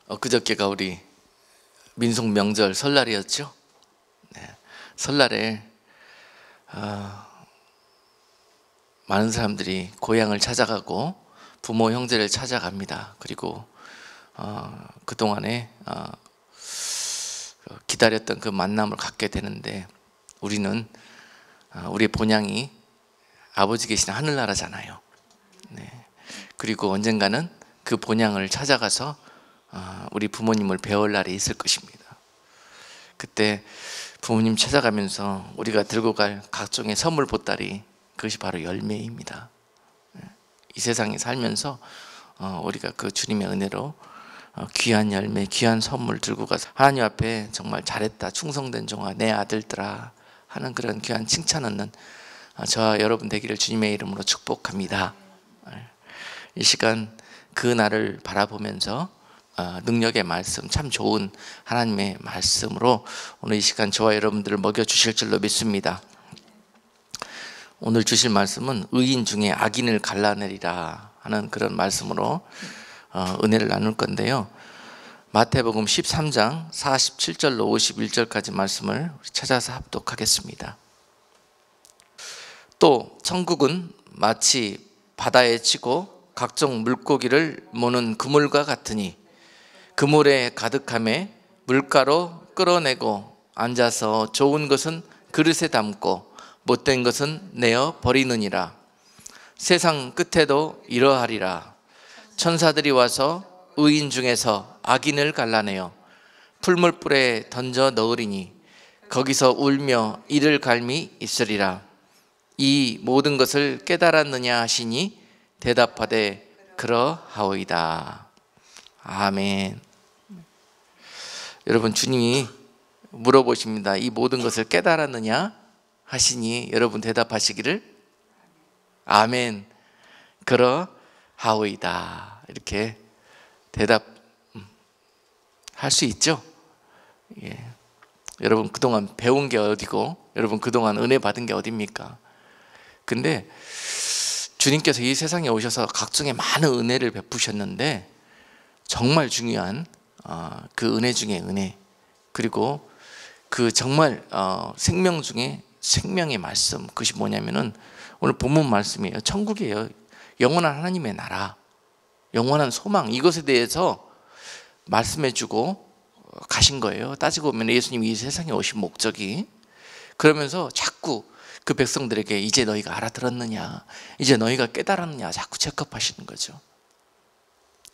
엊그저께가 우리 민속 명절 설날이었죠. 네. 설날에 많은 사람들이 고향을 찾아가고 부모 형제를 찾아갑니다. 그리고 그동안에 기다렸던 그 만남을 갖게 되는데, 우리는 우리의 본향이 아버지 계신 하늘나라잖아요. 네. 그리고 언젠가는 그 본향을 찾아가서 우리 부모님을 배울 날이 있을 것입니다. 그때 부모님 찾아가면서 우리가 들고 갈 각종의 선물 보따리, 그것이 바로 열매입니다. 이 세상에 살면서 우리가 그 주님의 은혜로 귀한 열매, 귀한 선물 들고 가서 하나님 앞에 정말 잘했다, 충성된 종아, 내 아들들아 하는 그런 귀한 칭찬 얻는 저와 여러분 되기를 주님의 이름으로 축복합니다. 이 시간 그 날을 바라보면서 능력의 말씀, 참 좋은 하나님의 말씀으로 오늘 이 시간 저와 여러분들을 먹여주실 줄로 믿습니다. 오늘 주실 말씀은 의인 중에 악인을 갈라내리라 하는 그런 말씀으로 은혜를 나눌 건데요. 마태복음 13장 47절로 51절까지 말씀을 찾아서 합독하겠습니다. 또 천국은 마치 바다에 치고 각종 물고기를 모는 그물과 같으니 그물에 가득함에 물가로 끌어내고 앉아서 좋은 것은 그릇에 담고 못된 것은 내어 버리느니라. 세상 끝에도 이러하리라. 천사들이 와서 의인 중에서 악인을 갈라내어 풀물불에 던져 넣으리니 거기서 울며 이를 갈미 있으리라. 이 모든 것을 깨달았느냐 하시니 대답하되 그러하오이다. 아멘. 여러분, 주님이 물어보십니다. 이 모든 것을 깨달았느냐 하시니 여러분 대답하시기를 아멘, 그러하오이다. 이렇게 대답할 수 있죠. 예. 여러분 그동안 배운 게 어디고, 여러분 그동안 은혜 받은 게 어딥니까? 근데 주님께서 이 세상에 오셔서 각종의 많은 은혜를 베푸셨는데, 정말 중요한 그 은혜 중에 은혜, 그리고 그 정말 생명 중에 생명의 말씀, 그것이 뭐냐면은 오늘 본문 말씀이에요. 천국이에요. 영원한 하나님의 나라, 영원한 소망, 이것에 대해서 말씀해 주고 가신 거예요. 따지고 보면 예수님이 이 세상에 오신 목적이. 그러면서 자꾸 그 백성들에게 이제 너희가 알아들었느냐, 이제 너희가 깨달았느냐 자꾸 체크하시는 거죠.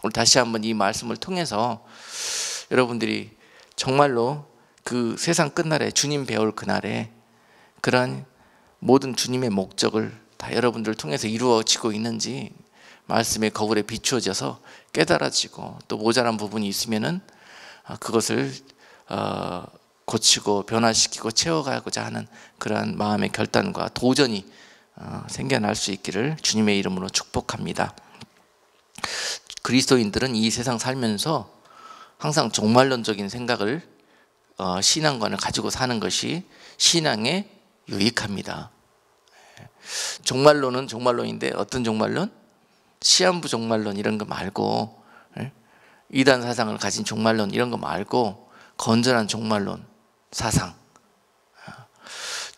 오늘 다시 한번 이 말씀을 통해서 여러분들이 정말로 그 세상 끝날에 주님 배울 그날에 그러한 모든 주님의 목적을 다 여러분들을 통해서 이루어지고 있는지 말씀의 거울에 비추어져서 깨달아지고, 또 모자란 부분이 있으면은 그것을 고치고 변화시키고 채워가고자 하는 그러한 마음의 결단과 도전이 생겨날 수 있기를 주님의 이름으로 축복합니다. 그리스도인들은 이 세상 살면서 항상 종말론적인 생각을, 신앙관을 가지고 사는 것이 신앙에 유익합니다. 종말론은 종말론인데 어떤 종말론? 시한부 종말론 이런 거 말고, 이단 사상을 가진 종말론 이런 거 말고 건전한 종말론 사상,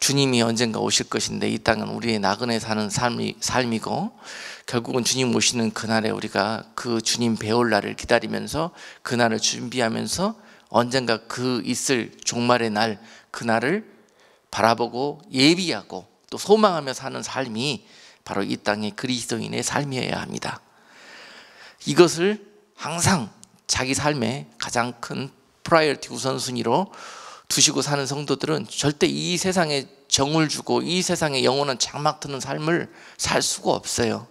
주님이 언젠가 오실 것인데 이 땅은 우리의 나그네 사는 삶이고, 결국은 주님 오시는 그날에 우리가 그 주님 배울 날을 기다리면서 그날을 준비하면서 언젠가 그 있을 종말의 날, 그날을 바라보고 예비하고 또 소망하며 사는 삶이 바로 이 땅의 그리스도인의 삶이어야 합니다. 이것을 항상 자기 삶의 가장 큰 프라이어티, 우선순위로 두시고 사는 성도들은 절대 이 세상에 정을 주고 이 세상에 영원한 장막 트는 삶을 살 수가 없어요.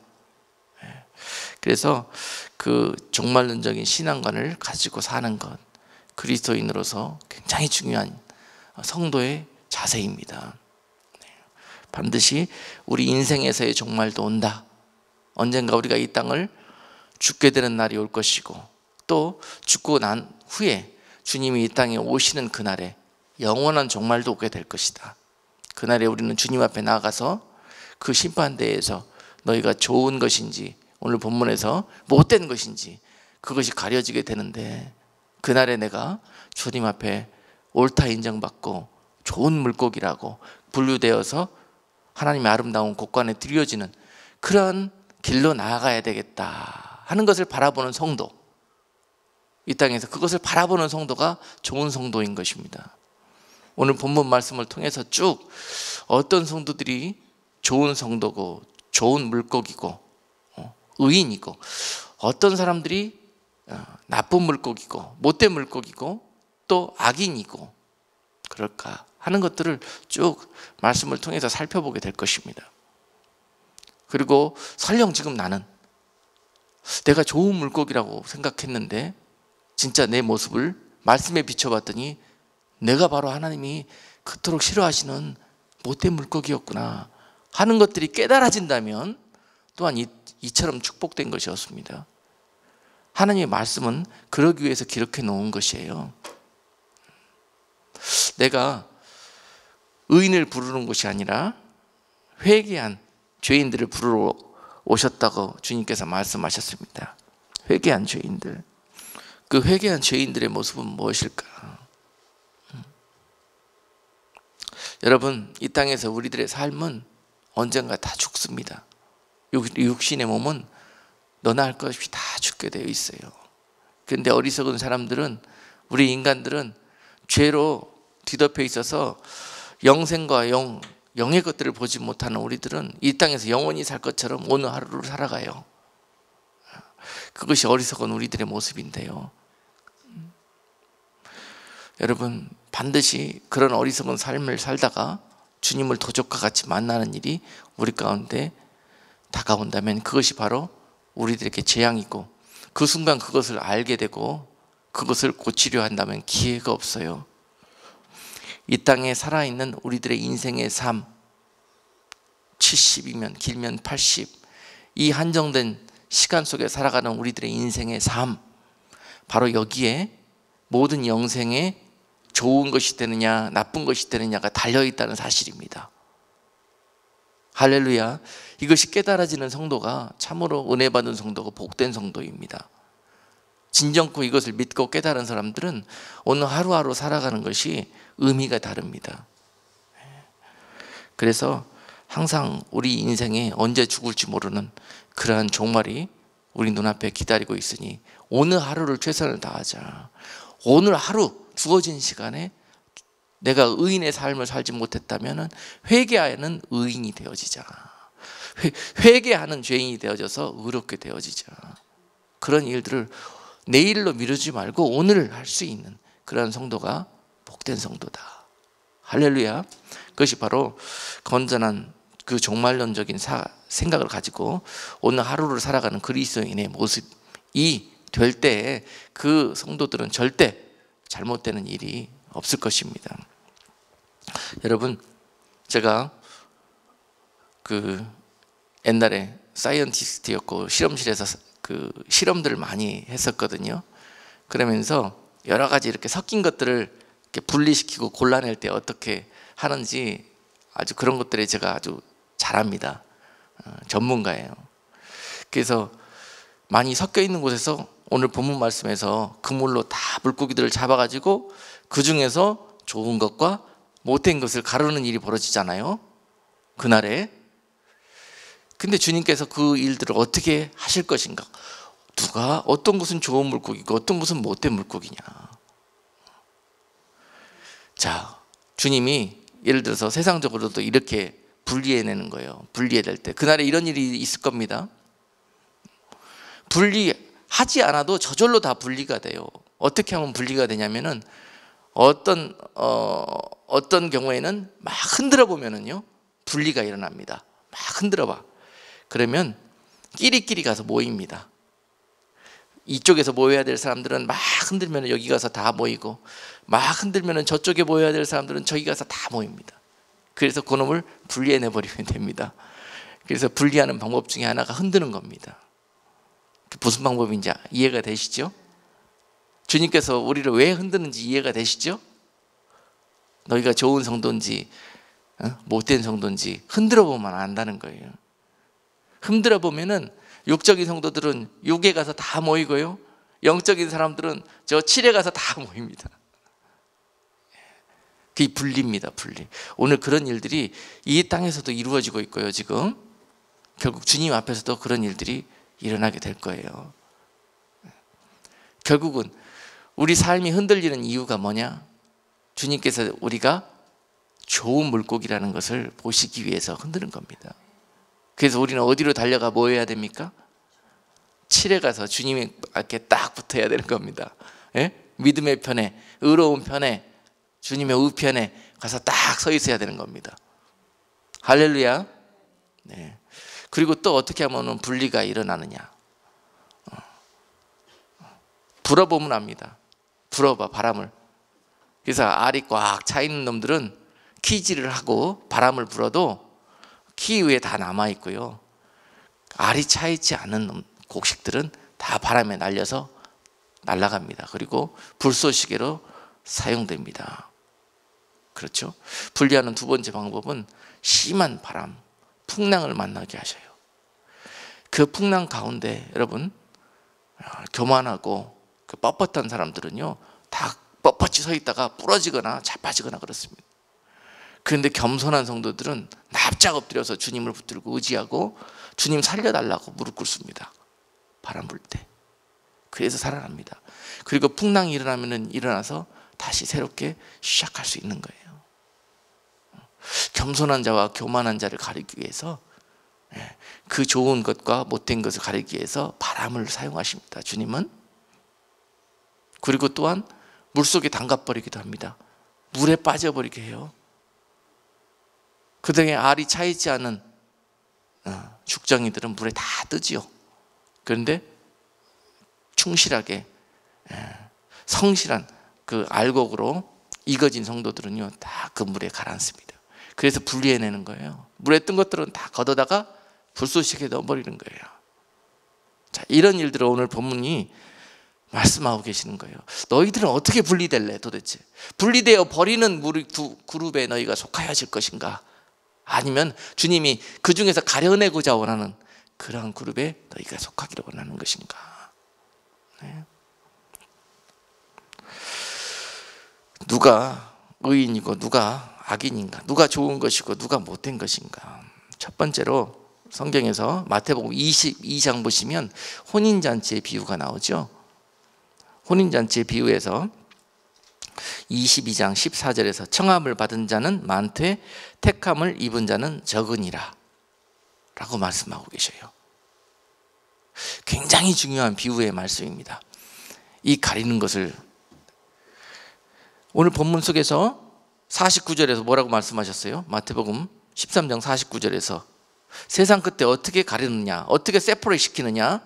그래서 그 종말론적인 신앙관을 가지고 사는 것, 그리스도인으로서 굉장히 중요한 성도의 자세입니다. 반드시 우리 인생에서의 종말도 온다. 언젠가 우리가 이 땅을 죽게 되는 날이 올 것이고, 또 죽고 난 후에 주님이 이 땅에 오시는 그날에 영원한 종말도 오게 될 것이다. 그날에 우리는 주님 앞에 나가서 그 심판대에서 너희가 좋은 것인지 오늘 본문에서 못된 것인지 그것이 가려지게 되는데, 그날에 내가 주님 앞에 옳다 인정받고 좋은 물고기라고 분류되어서 하나님의 아름다운 곳간에 드려지는 그런 길로 나아가야 되겠다 하는 것을 바라보는 성도, 이 땅에서 그것을 바라보는 성도가 좋은 성도인 것입니다. 오늘 본문 말씀을 통해서 쭉 어떤 성도들이 좋은 성도고 좋은 물고기고 의인이고, 어떤 사람들이 나쁜 물고기고 못된 물고기고 또 악인이고 그럴까 하는 것들을 쭉 말씀을 통해서 살펴보게 될 것입니다. 그리고 설령 지금 나는 내가 좋은 물고기라고 생각했는데 진짜 내 모습을 말씀에 비춰봤더니 내가 바로 하나님이 그토록 싫어하시는 못된 물고기였구나 하는 것들이 깨달아진다면 또한 이처럼 축복된 것이었습니다. 하나님의 말씀은 그러기 위해서 기록해 놓은 것이에요. 내가 의인을 부르는 것이 아니라 회개한 죄인들을 부르러 오셨다고 주님께서 말씀하셨습니다. 회개한 죄인들. 그 회개한 죄인들의 모습은 무엇일까? 여러분, 이 땅에서 우리들의 삶은 언젠가 다 죽습니다. 육신의 몸은 너나 할 것 없이 다 죽게 되어 있어요. 그런데 어리석은 사람들은, 우리 인간들은 죄로 뒤덮여 있어서 영생과 영의 것들을 보지 못하는 우리들은 이 땅에서 영원히 살 것처럼 오늘 하루를 살아가요. 그것이 어리석은 우리들의 모습인데요. 여러분, 반드시 그런 어리석은 삶을 살다가 주님을 도적과 같이 만나는 일이 우리 가운데 다가온다면 그것이 바로 우리들에게 재앙이고, 그 순간 그것을 알게 되고 그것을 고치려 한다면 기회가 없어요. 이 땅에 살아있는 우리들의 인생의 삶, 70이면 길면 80, 이 한정된 시간 속에 살아가는 우리들의 인생의 삶, 바로 여기에 모든 영생에 좋은 것이 되느냐 나쁜 것이 되느냐가 달려있다는 사실입니다. 할렐루야. 이것이 깨달아지는 성도가 참으로 은혜 받은 성도고 복된 성도입니다. 진정코 이것을 믿고 깨달은 사람들은 오늘 하루하루 살아가는 것이 의미가 다릅니다. 그래서 항상 우리 인생에 언제 죽을지 모르는 그러한 종말이 우리 눈앞에 기다리고 있으니 오늘 하루를 최선을 다하자. 오늘 하루 주어진 시간에 내가 의인의 삶을 살지 못했다면 회개하는 의인이 되어지자. 회개하는 죄인이 되어져서 의롭게 되어지자. 그런 일들을 내일로 미루지 말고 오늘 할 수 있는 그런 성도가 복된 성도다. 할렐루야. 그것이 바로 건전한 그 종말론적인 생각을 가지고 오늘 하루를 살아가는 그리스도인의 모습이 될 때에 그 성도들은 절대 잘못되는 일이 없을 것입니다. 여러분, 제가 그 옛날에 사이언티스트였고 실험실에서 그 실험들을 많이 했었거든요. 그러면서 여러 가지 이렇게 섞인 것들을 이렇게 분리시키고 골라낼 때 어떻게 하는지 아주 그런 것들에 제가 아주 잘합니다. 전문가예요. 그래서 많이 섞여 있는 곳에서 오늘 본문 말씀에서 그물로 다 물고기들을 잡아가지고 그 중에서 좋은 것과 못된 것을 가르는 일이 벌어지잖아요. 그날에. 근데 주님께서 그 일들을 어떻게 하실 것인가? 누가 어떤 것은 좋은 물고기고 어떤 것은 못된 물고기냐? 자, 주님이 예를 들어서 세상적으로도 이렇게 분리해내는 거예요. 분리해낼 때 그날에 이런 일이 있을 겁니다. 분리하지 않아도 저절로 다 분리가 돼요. 어떻게 하면 분리가 되냐면은 어떤 경우에는 막 흔들어 보면은요 분리가 일어납니다. 막 흔들어 봐. 그러면 끼리끼리 가서 모입니다. 이쪽에서 모여야 될 사람들은 막 흔들면 여기 가서 다 모이고, 막 흔들면 저쪽에 모여야 될 사람들은 저기 가서 다 모입니다. 그래서 그놈을 분리해내버리면 됩니다. 그래서 분리하는 방법 중에 하나가 흔드는 겁니다. 무슨 방법인지 이해가 되시죠? 주님께서 우리를 왜 흔드는지 이해가 되시죠? 너희가 좋은 성도인지 못된 성도인지 흔들어 보면 안다는 거예요. 흔들어 보면은 육적인 성도들은 육에 가서 다 모이고요, 영적인 사람들은 저 칠에 가서 다 모입니다. 그게 분리입니다. 분리. 오늘 그런 일들이 이 땅에서도 이루어지고 있고요. 지금 결국 주님 앞에서도 그런 일들이 일어나게 될 거예요. 결국은 우리 삶이 흔들리는 이유가 뭐냐? 주님께서 우리가 좋은 물고기라는 것을 보시기 위해서 흔드는 겁니다. 그래서 우리는 어디로 달려가 뭐 해야 됩니까? 칠에 가서 주님의 앞에 딱 붙어야 되는 겁니다. 예? 믿음의 편에, 의로운 편에, 주님의 우편에 가서 딱 서 있어야 되는 겁니다. 할렐루야. 네. 그리고 또 어떻게 하면 분리가 일어나느냐? 불어보면 압니다. 불어봐, 바람을. 그래서 알이 꽉 차 있는 놈들은 키질을 하고 바람을 불어도 키 위에 다 남아 있고요. 알이 차 있지 않은 곡식들은 다 바람에 날려서 날아갑니다. 그리고 불쏘시개로 사용됩니다. 그렇죠? 분리하는 두 번째 방법은 심한 바람, 풍랑을 만나게 하셔요. 그 풍랑 가운데 여러분, 교만하고 그 뻣뻣한 사람들은요, 다 뻣뻣이 서 있다가 부러지거나 자빠지거나 그렇습니다. 그런데 겸손한 성도들은 납작 엎드려서 주님을 붙들고 의지하고 주님 살려달라고 무릎 꿇습니다. 바람 불 때. 그래서 살아납니다. 그리고 풍랑이 일어나면 일어나서 다시 새롭게 시작할 수 있는 거예요. 겸손한 자와 교만한 자를 가리기 위해서, 그 좋은 것과 못된 것을 가리기 위해서 바람을 사용하십니다. 주님은. 그리고 또한 물속에 담가버리기도 합니다. 물에 빠져버리게 해요. 그 등에 알이 차있지 않은 죽정이들은 물에 다 뜨지요. 그런데 충실하게 성실한 그 알곡으로 익어진 성도들은요, 다 그 물에 가라앉습니다. 그래서 분리해내는 거예요. 물에 뜬 것들은 다 걷어다가 불쏘시개에 넣어버리는 거예요. 자, 이런 일들을 오늘 본문이 말씀하고 계시는 거예요. 너희들은 어떻게 분리될래 도대체? 분리되어 버리는 무리 두 그룹에 너희가 속하여질 것인가? 아니면 주님이 그 중에서 가려내고자 원하는 그러한 그룹에 너희가 속하기를 원하는 것인가? 네. 누가 의인이고 누가 악인인가? 누가 좋은 것이고 누가 못된 것인가? 첫 번째로 성경에서 마태복음 22장 보시면 혼인잔치의 비유가 나오죠. 혼인잔치의 비유에서 22장 14절에서 청함을 받은 자는 많되 택함을 입은 자는 적으니라 라고 말씀하고 계셔요. 굉장히 중요한 비유의 말씀입니다. 이 가리는 것을 오늘 본문 속에서 49절에서 뭐라고 말씀하셨어요? 마태복음 13장 49절에서 세상 끝에 어떻게 가리느냐, 어떻게 세퍼레이트 시키느냐,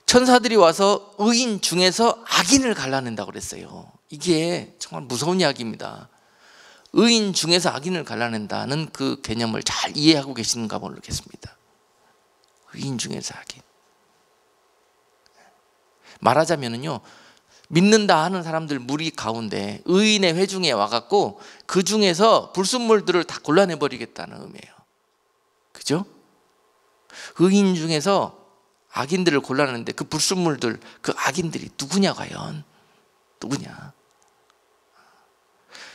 천사들이 와서 의인 중에서 악인을 갈라낸다고 그랬어요. 이게 정말 무서운 이야기입니다. 의인 중에서 악인을 갈라낸다는 그 개념을 잘 이해하고 계시는가 모르겠습니다. 의인 중에서 악인. 말하자면요, 믿는다 하는 사람들 무리 가운데 의인의 회중에 와갖고 그 중에서 불순물들을 다 골라내버리겠다는 의미예요. 그죠? 의인 중에서 악인들을 골라내는데 그 불순물들, 그 악인들이 누구냐 과연? 누구냐?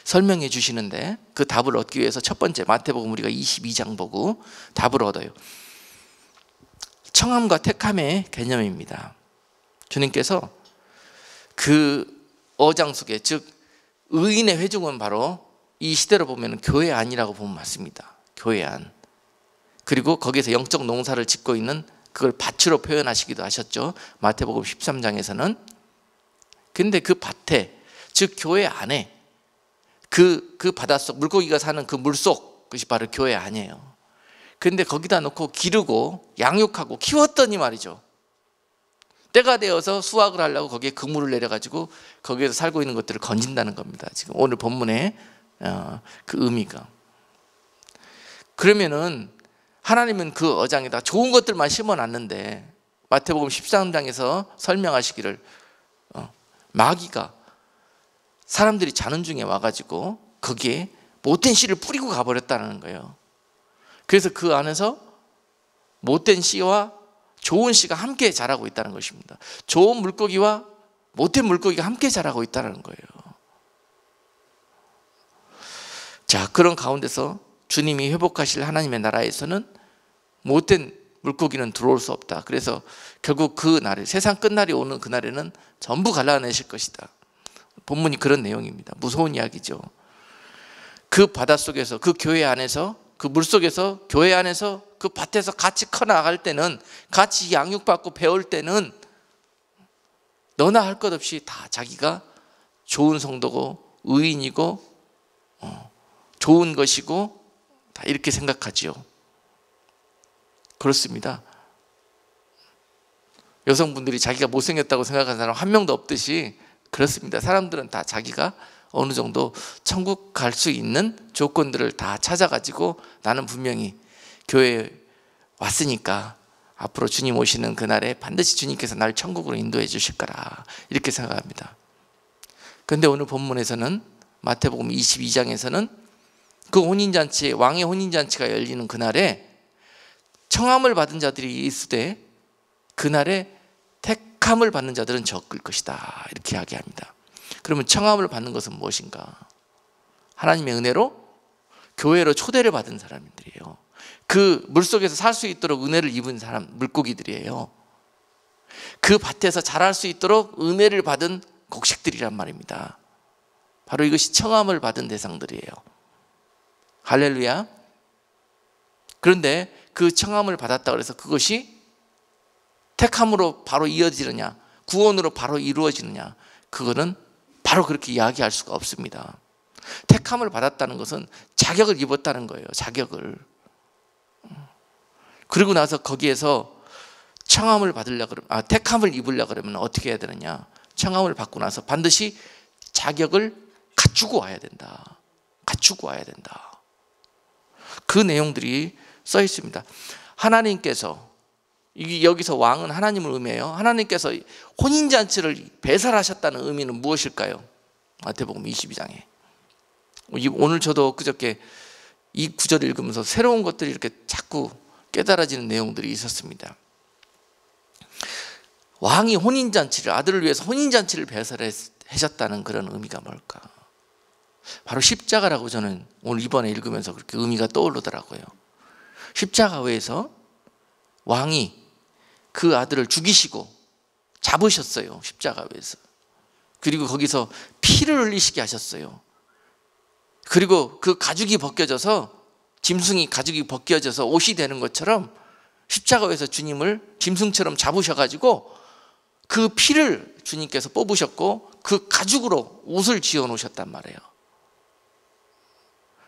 설명해 주시는데 그 답을 얻기 위해서 첫 번째 마태복음 우리가 22장 보고 답을 얻어요. 청함과 택함의 개념입니다. 주님께서 그 어장 속에, 즉 의인의 회중은 바로 이 시대로 보면 교회 안이라고 보면 맞습니다. 교회 안. 그리고 거기에서 영적 농사를 짓고 있는 그걸 밭으로 표현하시기도 하셨죠. 마태복음 13장에서는. 근데 그 밭에, 즉 교회 안에 그 바닷속 물고기가 사는 그 물속, 그것이 바로 교회 아니에요. 그런데 거기다 놓고 기르고 양육하고 키웠더니 말이죠, 때가 되어서 수확을 하려고 거기에 그물을 내려가지고 거기에서 살고 있는 것들을 건진다는 겁니다. 지금 오늘 본문의 그 의미가. 그러면은 하나님은 그 어장에다 좋은 것들만 심어놨는데 마태복음 13장에서 설명하시기를 마귀가 사람들이 자는 중에 와가지고 거기에 못된 씨를 뿌리고 가버렸다는 거예요. 그래서 그 안에서 못된 씨와 좋은 씨가 함께 자라고 있다는 것입니다. 좋은 물고기와 못된 물고기가 함께 자라고 있다는 거예요. 자, 그런 가운데서 주님이 회복하실 하나님의 나라에서는 못된 물고기는 들어올 수 없다. 그래서 결국 그 날에, 세상 끝날이 오는 그날에는 전부 갈라내실 것이다. 본문이 그런 내용입니다. 무서운 이야기죠. 그 바닷속에서, 그 교회 안에서, 그 물속에서, 교회 안에서, 그 밭에서 같이 커나갈 때는, 같이 양육받고 배울 때는 너나 할 것 없이 다 자기가 좋은 성도고 의인이고 좋은 것이고 다 이렇게 생각하지요. 그렇습니다. 여성분들이 자기가 못생겼다고 생각하는 사람 한 명도 없듯이 그렇습니다. 사람들은 다 자기가 어느 정도 천국 갈 수 있는 조건들을 다 찾아가지고 나는 분명히 교회에 왔으니까 앞으로 주님 오시는 그날에 반드시 주님께서 날 천국으로 인도해 주실 거라 이렇게 생각합니다. 그런데 오늘 본문에서는 마태복음 22장에서는 그 혼인잔치, 왕의 혼인잔치가 열리는 그날에 청함을 받은 자들이 있으되 그날에 택함을 받는 자들은 적을 것이다 이렇게 이야기합니다. 그러면 청함을 받는 것은 무엇인가? 하나님의 은혜로 교회로 초대를 받은 사람들이에요. 그 물속에서 살 수 있도록 은혜를 입은 사람, 물고기들이에요. 그 밭에서 자랄 수 있도록 은혜를 받은 곡식들이란 말입니다. 바로 이것이 청함을 받은 대상들이에요. 할렐루야. 그런데 그 청함을 받았다 그래서 그것이 택함으로 바로 이어지느냐, 구원으로 바로 이루어지느냐, 그거는 바로 그렇게 이야기할 수가 없습니다. 택함을 받았다는 것은 자격을 입었다는 거예요. 자격을. 그리고 나서 거기에서 청함을 받으려고 그러면, 택함을 입으려고 그러면 어떻게 해야 되느냐? 청함을 받고 나서 반드시 자격을 갖추고 와야 된다. 갖추고 와야 된다. 그 내용들이 써 있습니다. 하나님께서, 여기서 왕은 하나님을 의미해요. 하나님께서 혼인잔치를 배설하셨다는 의미는 무엇일까요? 마태복음 22장에. 오늘 저도 그저께 이 구절을 읽으면서 새로운 것들이 이렇게 자꾸 깨달아지는 내용들이 있었습니다. 왕이 혼인잔치를, 아들을 위해서 혼인잔치를 배설하셨다는 그런 의미가 뭘까? 바로 십자가라고 저는 오늘 이번에 읽으면서 그렇게 의미가 떠오르더라고요. 십자가 외에서 왕이 그 아들을 죽이시고 잡으셨어요. 십자가 외에서. 그리고 거기서 피를 흘리시게 하셨어요. 그리고 그 가죽이 벗겨져서, 짐승이 가죽이 벗겨져서 옷이 되는 것처럼 십자가 외에서 주님을 짐승처럼 잡으셔가지고 그 피를 주님께서 뽑으셨고 그 가죽으로 옷을 지어 놓으셨단 말이에요.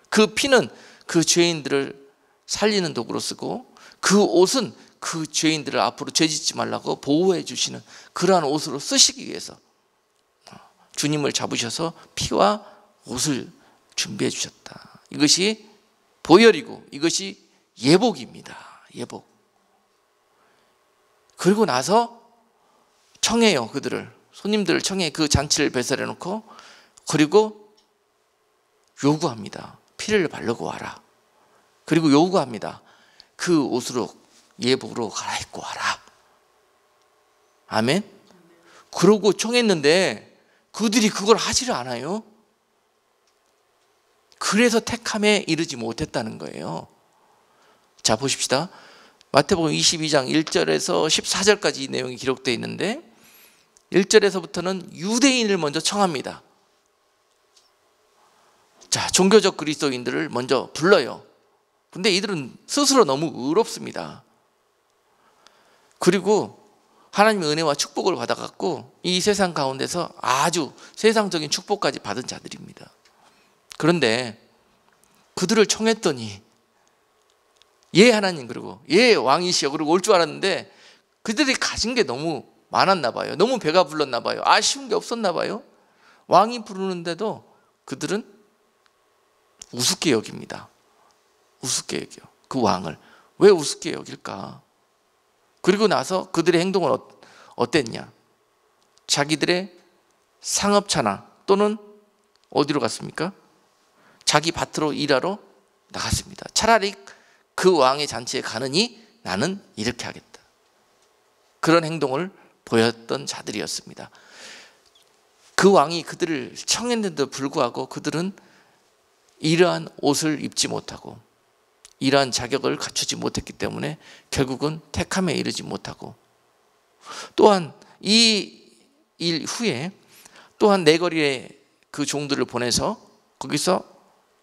그 피는 그 죄인들을 살리는 도구로 쓰고 그 옷은 그 죄인들을 앞으로 죄짓지 말라고 보호해 주시는 그러한 옷으로 쓰시기 위해서 주님을 잡으셔서 피와 옷을 준비해 주셨다. 이것이 보혈이고 이것이 예복입니다. 예복. 그리고 나서 청해요. 그들을, 손님들을 청해 그 잔치를 배설해 놓고, 그리고 요구합니다. 피를 바르고 와라. 그리고 요구합니다. 그 옷으로, 예복으로 갈아입고 와라. 아멘. 그러고 청했는데 그들이 그걸 하지를 않아요. 그래서 택함에 이르지 못했다는 거예요. 자, 보십시다. 마태복음 22장 1절에서 14절까지 이 내용이 기록되어 있는데 1절에서부터는 유대인을 먼저 청합니다. 자, 종교적 그리스도인들을 먼저 불러요. 근데 이들은 스스로 너무 의롭습니다. 그리고 하나님의 은혜와 축복을 받아갖고 이 세상 가운데서 아주 세상적인 축복까지 받은 자들입니다. 그런데 그들을 청했더니 예 하나님, 그리고 예 왕이시여, 그리고 올 줄 알았는데 그들이 가진 게 너무 많았나 봐요. 너무 배가 불렀나 봐요. 아쉬운 게 없었나 봐요. 왕이 부르는데도 그들은 우습게 여깁니다. 우습게 여겨. 그 왕을 왜 우습게 여길까? 그리고 나서 그들의 행동은 어땠냐? 자기들의 상업차나 또는 어디로 갔습니까? 자기 밭으로 일하러 나갔습니다. 차라리 그 왕의 잔치에 가느니 나는 이렇게 하겠다. 그런 행동을 보였던 자들이었습니다. 그 왕이 그들을 청했는데도 불구하고 그들은 이러한 옷을 입지 못하고 이러한 자격을 갖추지 못했기 때문에 결국은 택함에 이르지 못하고, 또한 이 일 후에 또한 내거리에 그 종들을 보내서 거기서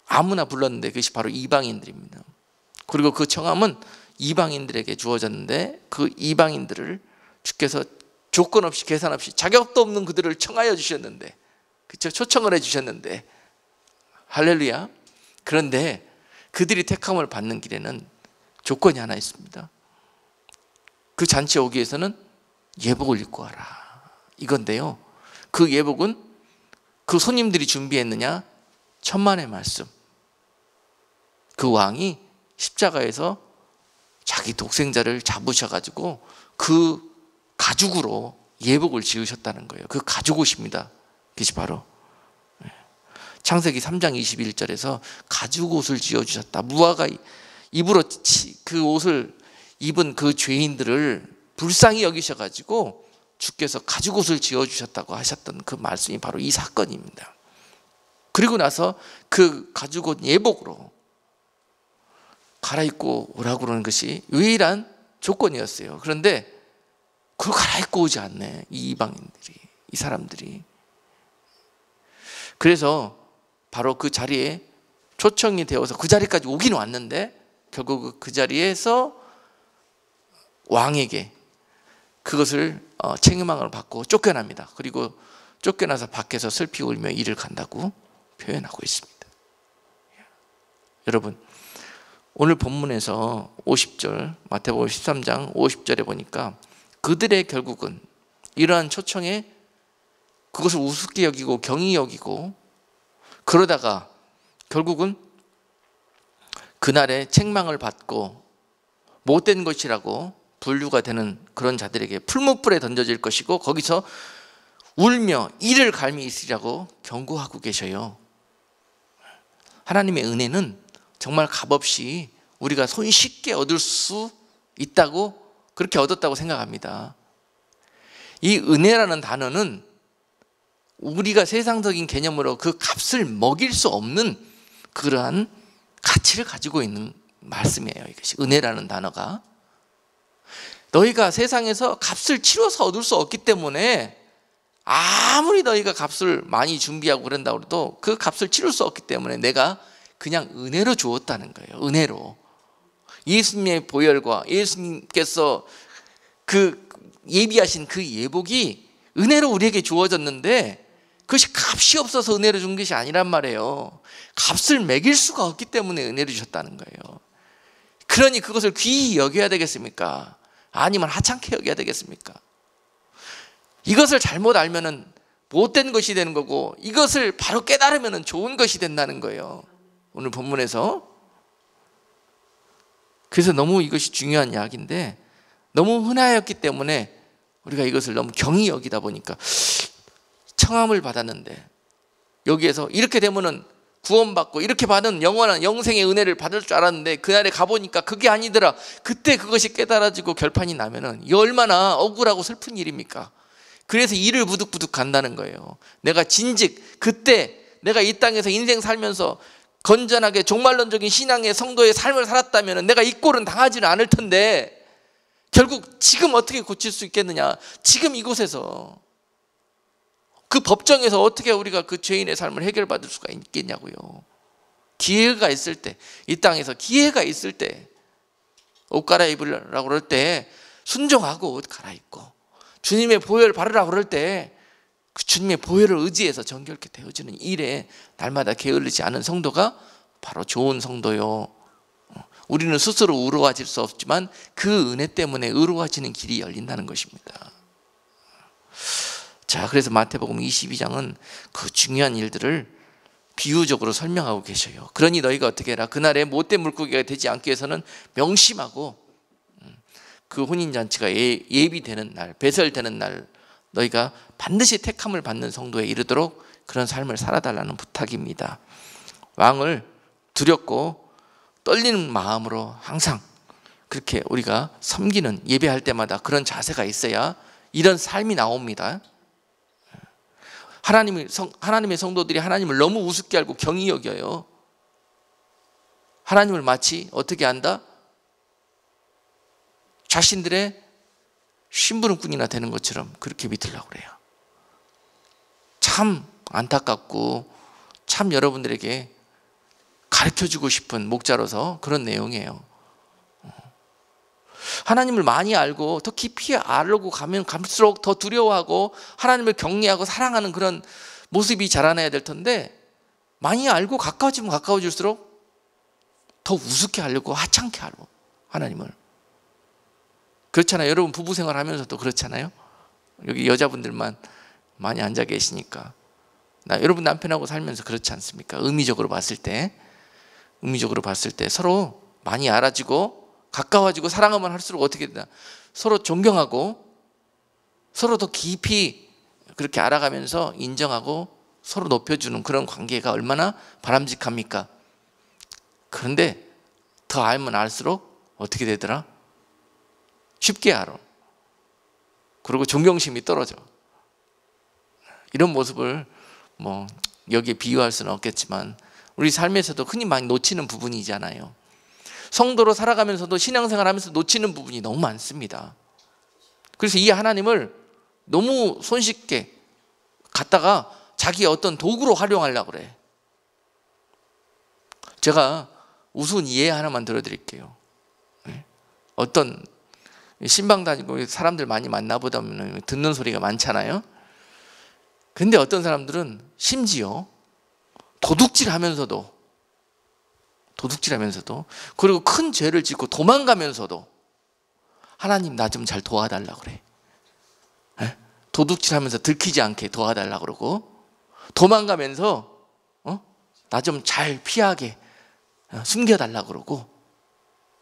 아무나 불렀는데 그것이 바로 이방인들입니다. 그리고 그 청함은 이방인들에게 주어졌는데 그 이방인들을 주께서 조건 없이 계산 없이 자격도 없는 그들을 청하여 주셨는데, 그렇죠? 초청을 해 주셨는데, 할렐루야. 그런데 그들이 택함을 받는 길에는 조건이 하나 있습니다. 그 잔치에 오기 위해서는 예복을 입고 와라, 이건데요, 그 예복은 그 손님들이 준비했느냐? 천만의 말씀. 그 왕이 십자가에서 자기 독생자를 잡으셔가지고 그 가죽으로 예복을 지으셨다는 거예요. 그 가죽 옷입니다. 그것이 바로 창세기 3장 21절에서 가죽 옷을 지어주셨다. 무화과 잎으로 그 옷을 입은 그 죄인들을 불쌍히 여기셔가지고 주께서 가죽 옷을 지어주셨다고 하셨던 그 말씀이 바로 이 사건입니다. 그리고 나서 그 가죽 옷 예복으로 갈아입고 오라고 그러는 것이 유일한 조건이었어요. 그런데 그걸 갈아입고 오지 않네, 이 이방인들이, 이 사람들이. 그래서 바로 그 자리에 초청이 되어서 그 자리까지 오긴 왔는데 결국 그 자리에서 왕에게 그것을 책임망을 받고 쫓겨납니다. 그리고 쫓겨나서 밖에서 슬피 울며 이를 간다고 표현하고 있습니다. 여러분, 오늘 본문에서 50절, 마태복음 13장 50절에 보니까 그들의 결국은 이러한 초청에 그것을 우습게 여기고 경히 여기고 그러다가 결국은 그날에 책망을 받고 못된 것이라고 분류가 되는 그런 자들에게 풀무불에 던져질 것이고 거기서 울며 이를 갈미 있으리라고 경고하고 계셔요. 하나님의 은혜는 정말 값없이 우리가 손쉽게 얻을 수 있다고, 그렇게 얻었다고 생각합니다. 이 은혜라는 단어는 우리가 세상적인 개념으로 그 값을 먹일 수 없는 그러한 가치를 가지고 있는 말씀이에요. 이것이 은혜라는 단어가. 너희가 세상에서 값을 치러서 얻을 수 없기 때문에 아무리 너희가 값을 많이 준비하고 그런다고 해도 그 값을 치를 수 없기 때문에 내가 그냥 은혜로 주었다는 거예요. 은혜로. 예수님의 보혈과 예수님께서 그 예비하신 그 예복이 은혜로 우리에게 주어졌는데 그것이 값이 없어서 은혜로 준 것이 아니란 말이에요. 값을 매길 수가 없기 때문에 은혜로 주셨다는 거예요. 그러니 그것을 귀히 여겨야 되겠습니까? 아니면 하찮게 여겨야 되겠습니까? 이것을 잘못 알면은 못된 것이 되는 거고 이것을 바로 깨달으면은 좋은 것이 된다는 거예요. 오늘 본문에서. 그래서 너무 이것이 중요한 이야기인데 너무 흔하였기 때문에 우리가 이것을 너무 경히 여기다 보니까 청함을 받았는데 여기에서 이렇게 되면은 구원받고 이렇게 받은 영원한 영생의 은혜를 받을 줄 알았는데 그날에 가보니까 그게 아니더라. 그때 그것이 깨달아지고 결판이 나면은 이 얼마나 억울하고 슬픈 일입니까? 그래서 이를 부득부득 간다는 거예요. 내가 진즉 그때 내가 이 땅에서 인생 살면서 건전하게 종말론적인 신앙의 성도의 삶을 살았다면 내가 이 꼴은 당하지는 않을 텐데 결국 지금 어떻게 고칠 수 있겠느냐? 지금 이곳에서 그 법정에서 어떻게 우리가 그 죄인의 삶을 해결받을 수가 있겠냐고요. 기회가 있을 때, 이 땅에서 기회가 있을 때 옷 갈아입으라고 그럴 때 순종하고 옷 갈아입고 주님의 보혈 바르라고 그럴 때 그 주님의 보혈을 의지해서 정결케 되어지는 일에 날마다 게을르지 않은 성도가 바로 좋은 성도요. 우리는 스스로 의로워질 수 없지만 그 은혜 때문에 의로워지는 길이 열린다는 것입니다. 자, 그래서 마태복음 22장은 그 중요한 일들을 비유적으로 설명하고 계셔요. 그러니 너희가 어떻게 해라. 그날에 못된 물고기가 되지 않기 위해서는 명심하고 그 혼인잔치가 예비되는 날, 배설되는 날 너희가 반드시 택함을 받는 성도에 이르도록 그런 삶을 살아달라는 부탁입니다. 왕을 두렵고 떨리는 마음으로 항상 그렇게 우리가 섬기는, 예배할 때마다 그런 자세가 있어야 이런 삶이 나옵니다. 하나님의 성도들이 하나님을 너무 우습게 알고 경히 여겨요. 하나님을 마치 어떻게 한다? 자신들의 심부름꾼이나 되는 것처럼 그렇게 믿으려고 그래요. 참 안타깝고 참 여러분들에게 가르쳐주고 싶은 목자로서 그런 내용이에요. 하나님을 많이 알고 더 깊이 알고 가면 갈수록 더 두려워하고 하나님을 경외하고 사랑하는 그런 모습이 자라나야 될 텐데, 많이 알고 가까워지면 가까워질수록 더 우습게 하려고, 하찮게 하려고 하나님을. 그렇잖아요. 여러분 부부 생활하면서도 그렇잖아요. 여기 여자분들만 많이 앉아 계시니까. 여러분 남편하고 살면서 그렇지 않습니까? 의미적으로 봤을 때 서로 많이 알아지고 가까워지고 사랑하면 할수록 어떻게 되나? 서로 존경하고 서로 더 깊이 그렇게 알아가면서 인정하고 서로 높여주는 그런 관계가 얼마나 바람직합니까? 그런데 더 알면 알수록 어떻게 되더라? 쉽게 알아. 그리고 존경심이 떨어져. 이런 모습을 뭐 여기에 비유할 수는 없겠지만 우리 삶에서도 흔히 많이 놓치는 부분이잖아요. 성도로 살아가면서도 신앙생활하면서 놓치는 부분이 너무 많습니다. 그래서 이 하나님을 너무 손쉽게 갖다가 자기의 어떤 도구로 활용하려고 그래. 제가 우스운 이해 하나만 들어드릴게요. 어떤 신방 다니고 사람들 많이 만나보다 보면 듣는 소리가 많잖아요. 근데 어떤 사람들은 심지어 도둑질하면서도 그리고 큰 죄를 짓고 도망가면서도 하나님 나 좀 잘 도와달라고 그래. 도둑질하면서 들키지 않게 도와달라고 그러고, 도망가면서 나 좀 잘 피하게 숨겨달라고 그러고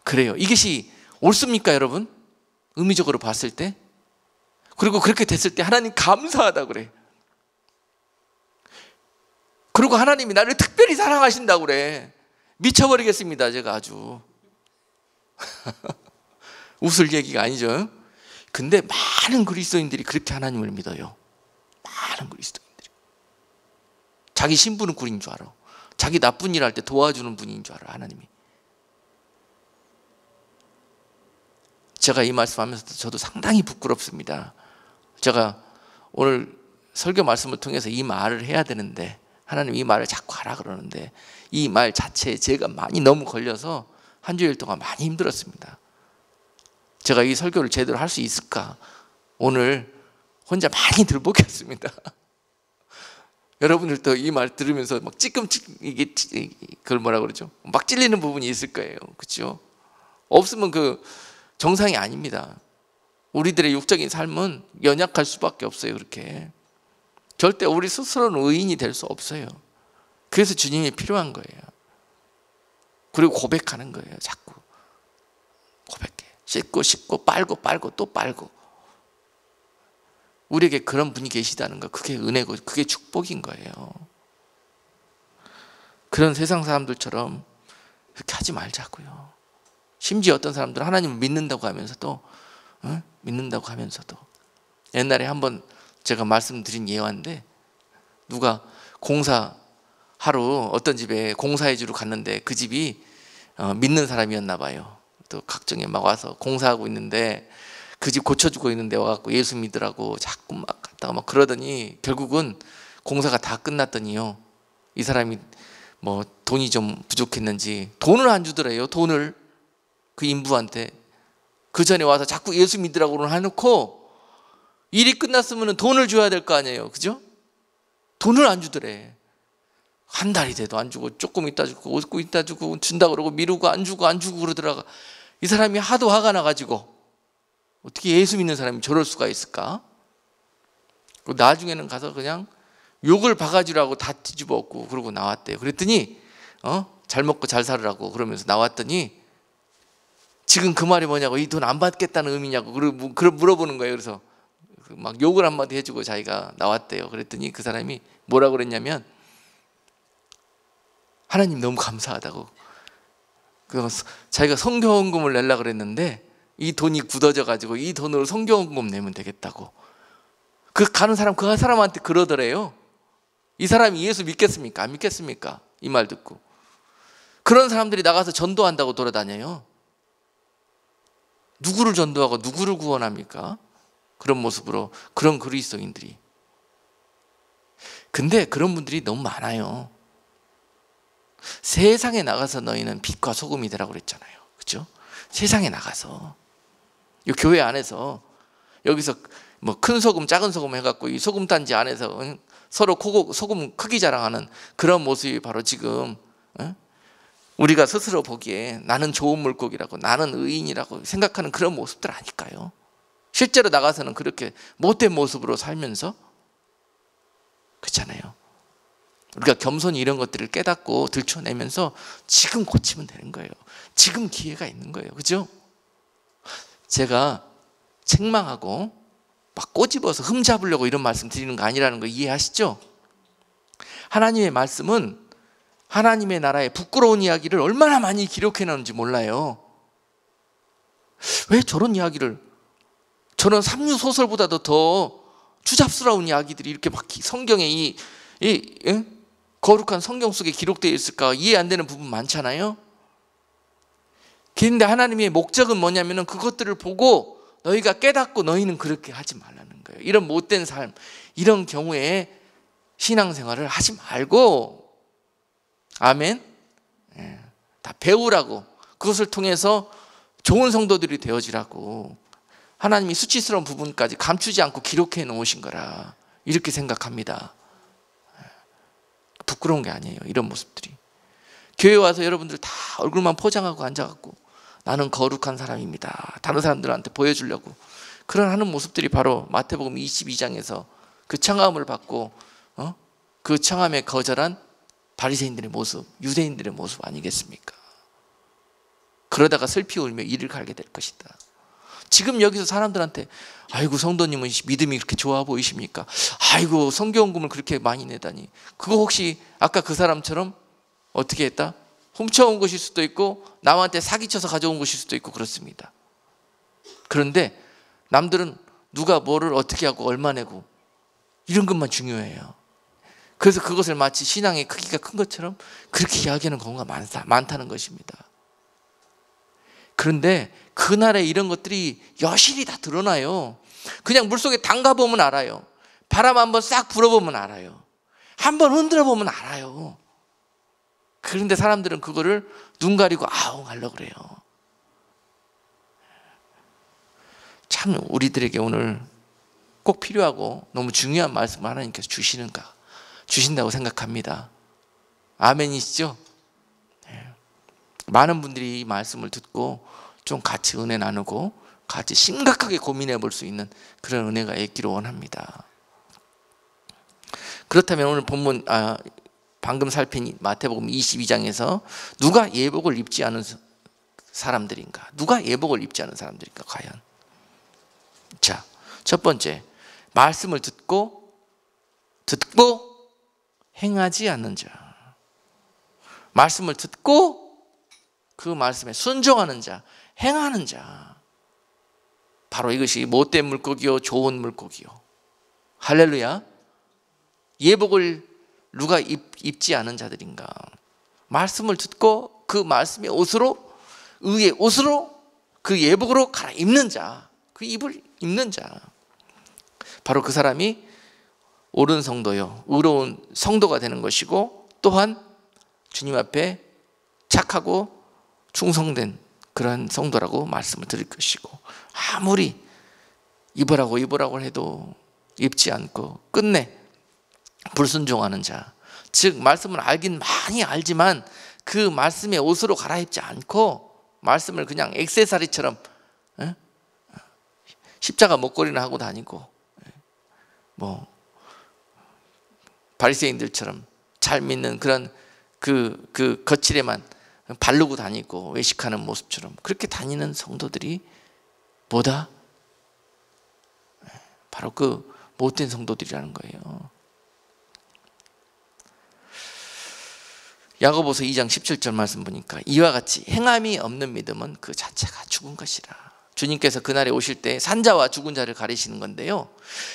그래요. 이것이 옳습니까 여러분? 의미적으로 봤을 때. 그리고 그렇게 됐을 때 하나님 감사하다고 그래. 그리고 하나님이 나를 특별히 사랑하신다고 그래. 미쳐버리겠습니다 제가 아주. 웃을 얘기가 아니죠. 근데 많은 그리스도인들이 그렇게 하나님을 믿어요. 많은 그리스도인들이 자기 신부름꾼인 줄 알아. 자기 나쁜 일 할 때 도와주는 분인 줄 알아 하나님이. 제가 이 말씀하면서도 저도 상당히 부끄럽습니다. 제가 오늘 설교 말씀을 통해서 이 말을 해야 되는데 하나님 이 말을 자꾸 하라 그러는데 이 말 자체에 제가 많이 너무 걸려서 한 주일 동안 많이 힘들었습니다. 제가 이 설교를 제대로 할 수 있을까? 오늘 혼자 많이 들먹였습니다. 여러분들도 이 말 들으면서 막 이게 그걸 뭐라 그러죠? 막 찔리는 부분이 있을 거예요. 그렇죠? 없으면 그 정상이 아닙니다. 우리들의 육적인 삶은 연약할 수밖에 없어요. 그렇게 절대 우리 스스로는 의인이 될 수 없어요. 그래서 주님이 필요한 거예요. 그리고 고백하는 거예요. 자꾸 고백해. 씻고 빨고 또 빨고. 우리에게 그런 분이 계시다는 거, 그게 은혜고 그게 축복인 거예요. 그런 세상 사람들처럼 그렇게 하지 말자고요. 심지어 어떤 사람들은 하나님을 믿는다고 하면서도 옛날에 한번 제가 말씀드린 예화인데, 누가 공사하러 어떤 집에 공사해 주러 갔는데 그 집이 믿는 사람이었나 봐요. 또 각종에 막 와서 공사하고 있는데 그 집 고쳐주고 있는데 와갖고 예수 믿으라고 자꾸 막 갔다가 막 그러더니 결국은 공사가 다 끝났더니요, 이 사람이 뭐 돈이 좀 부족했는지 돈을 안 주더래요. 돈을 그 인부한테. 그 전에 와서 자꾸 예수 믿으라고 해놓고 일이 끝났으면 돈을 줘야 될 거 아니에요. 그죠? 돈을 안 주더래. 한 달이 돼도 안 주고, 조금 있다 주고, 조금 있다 주고, 준다 그러고 미루고 안 주고 그러더라가. 이 사람이 하도 화가 나가지고 어떻게 예수 믿는 사람이 저럴 수가 있을까? 나중에는 가서 그냥 욕을 바가지로 하고 다 뒤집어 엎고 그러고 나왔대요. 그랬더니 잘 먹고 잘 살으라고 그러면서 나왔더니 지금 그 말이 뭐냐고, 이 돈 안 받겠다는 의미냐고 물어보는 거예요. 그래서 막 욕을 한마디 해주고 자기가 나왔대요. 그랬더니 그 사람이 뭐라고 그랬냐면, 하나님 너무 감사하다고. 자기가 성경헌금을 내려고 그랬는데 이 돈이 굳어져 가지고 이 돈으로 성경헌금 내면 되겠다고. 그 가는 사람 그 사람한테 그러더래요. 이 사람이 예수 믿겠습니까? 안 믿겠습니까? 이 말 듣고. 그런 사람들이 나가서 전도한다고 돌아다녀요. 누구를 전도하고 누구를 구원합니까? 그런 모습으로, 그런 그리스도인들이. 근데 그런 분들이 너무 많아요. 세상에 나가서 너희는 빛과 소금이 되라고 그랬잖아요. 그렇죠? 세상에 나가서 이 교회 안에서 여기서 뭐 큰 소금 작은 소금 해갖고 이 소금 단지 안에서 서로 소금 크기 자랑하는 그런 모습이 바로 지금 우리가 스스로 보기에 나는 좋은 물고기라고, 나는 의인이라고 생각하는 그런 모습들 아닐까요? 실제로 나가서는 그렇게 못된 모습으로 살면서, 그렇잖아요. 우리가 겸손히 이런 것들을 깨닫고 들춰내면서 지금 고치면 되는 거예요. 지금 기회가 있는 거예요. 그죠? 제가 책망하고 막 꼬집어서 흠잡으려고 이런 말씀 드리는 거 아니라는 거 이해하시죠? 하나님의 말씀은 하나님의 나라의 부끄러운 이야기를 얼마나 많이 기록해 놓은지 몰라요. 왜 저런 이야기를, 저런 삼류 소설보다도 더 추잡스러운 이야기들이 이렇게 막 성경에 이 거룩한 성경 속에 기록되어 있을까 이해 안 되는 부분 많잖아요. 그런데 하나님의 목적은 뭐냐면은 그것들을 보고 너희가 깨닫고 너희는 그렇게 하지 말라는 거예요. 이런 못된 삶, 이런 경우에 신앙생활을 하지 말고, 아멘. 다 배우라고, 그것을 통해서 좋은 성도들이 되어지라고 하나님이 수치스러운 부분까지 감추지 않고 기록해 놓으신 거라 이렇게 생각합니다. 부끄러운 게 아니에요. 이런 모습들이. 교회 와서 여러분들 다 얼굴만 포장하고 앉아갖고 나는 거룩한 사람입니다, 다른 사람들한테 보여주려고 그런 하는 모습들이 바로 마태복음 22장에서 그 청함을 받고 그 청함에 거절한 바리새인들의 모습, 유대인들의 모습 아니겠습니까? 그러다가 슬피 울며 이를 갈게 될 것이다. 지금 여기서 사람들한테 아이고 성도님은 믿음이 그렇게 좋아 보이십니까? 아이고 성경금을 그렇게 많이 내다니. 그거 혹시 아까 그 사람처럼 어떻게 했다? 훔쳐온 것일 수도 있고 남한테 사기쳐서 가져온 것일 수도 있고 그렇습니다. 그런데 남들은 누가 뭐를 어떻게 하고 얼마 내고 이런 것만 중요해요. 그래서 그것을 마치 신앙의 크기가 큰 것처럼 그렇게 이야기하는 경우가 많다는 것입니다. 그런데 그날에 이런 것들이 여실히 다 드러나요. 그냥 물속에 담가보면 알아요. 바람 한번 싹 불어보면 알아요. 한번 흔들어 보면 알아요. 그런데 사람들은 그거를 눈 가리고 아웅 하려고 그래요. 참 우리들에게 오늘 꼭 필요하고 너무 중요한 말씀을 하나님께서 주신다고 생각합니다. 아멘이시죠? 네. 많은 분들이 이 말씀을 듣고 좀 같이 은혜 나누고 같이 심각하게 고민해 볼 수 있는 그런 은혜가 있기를 원합니다. 그렇다면 오늘 본문 방금 살핀 마태복음 22장에서 누가 예복을 입지 않은 사람들인가? 누가 예복을 입지 않은 사람들인가 과연? 자, 첫 번째, 말씀을 듣고 행하지 않는 자. 말씀을 듣고 그 말씀에 순종하는 자, 행하는 자. 바로 이것이 못된 물고기요 좋은 물고기요. 할렐루야. 예복을 누가 입지 않은 자들인가? 말씀을 듣고 그 말씀의 옷으로, 의의 옷으로, 그 예복으로 갈아입는 자, 그 입을 입는 자. 바로 그 사람이 옳은 성도요, 의로운 성도가 되는 것이고, 또한 주님 앞에 착하고 충성된 그런 성도라고 말씀을 드릴 것이고, 아무리 입으라고 해도 입지 않고 끝내 불순종하는 자, 즉 말씀을 알긴 많이 알지만 그 말씀의 옷으로 갈아입지 않고 말씀을 그냥 액세서리처럼 십자가 목걸이나 하고 다니고 뭐 바리새인들처럼 잘 믿는 그런 그 거칠에만 바르고 다니고 외식하는 모습처럼 그렇게 다니는 성도들이 뭐다? 바로 그 못된 성도들이라는 거예요. 야고보서 2장 17절 말씀 보니까 이와 같이 행함이 없는 믿음은 그 자체가 죽은 것이라. 주님께서 그날에 오실 때 산자와 죽은 자를 가리시는 건데요,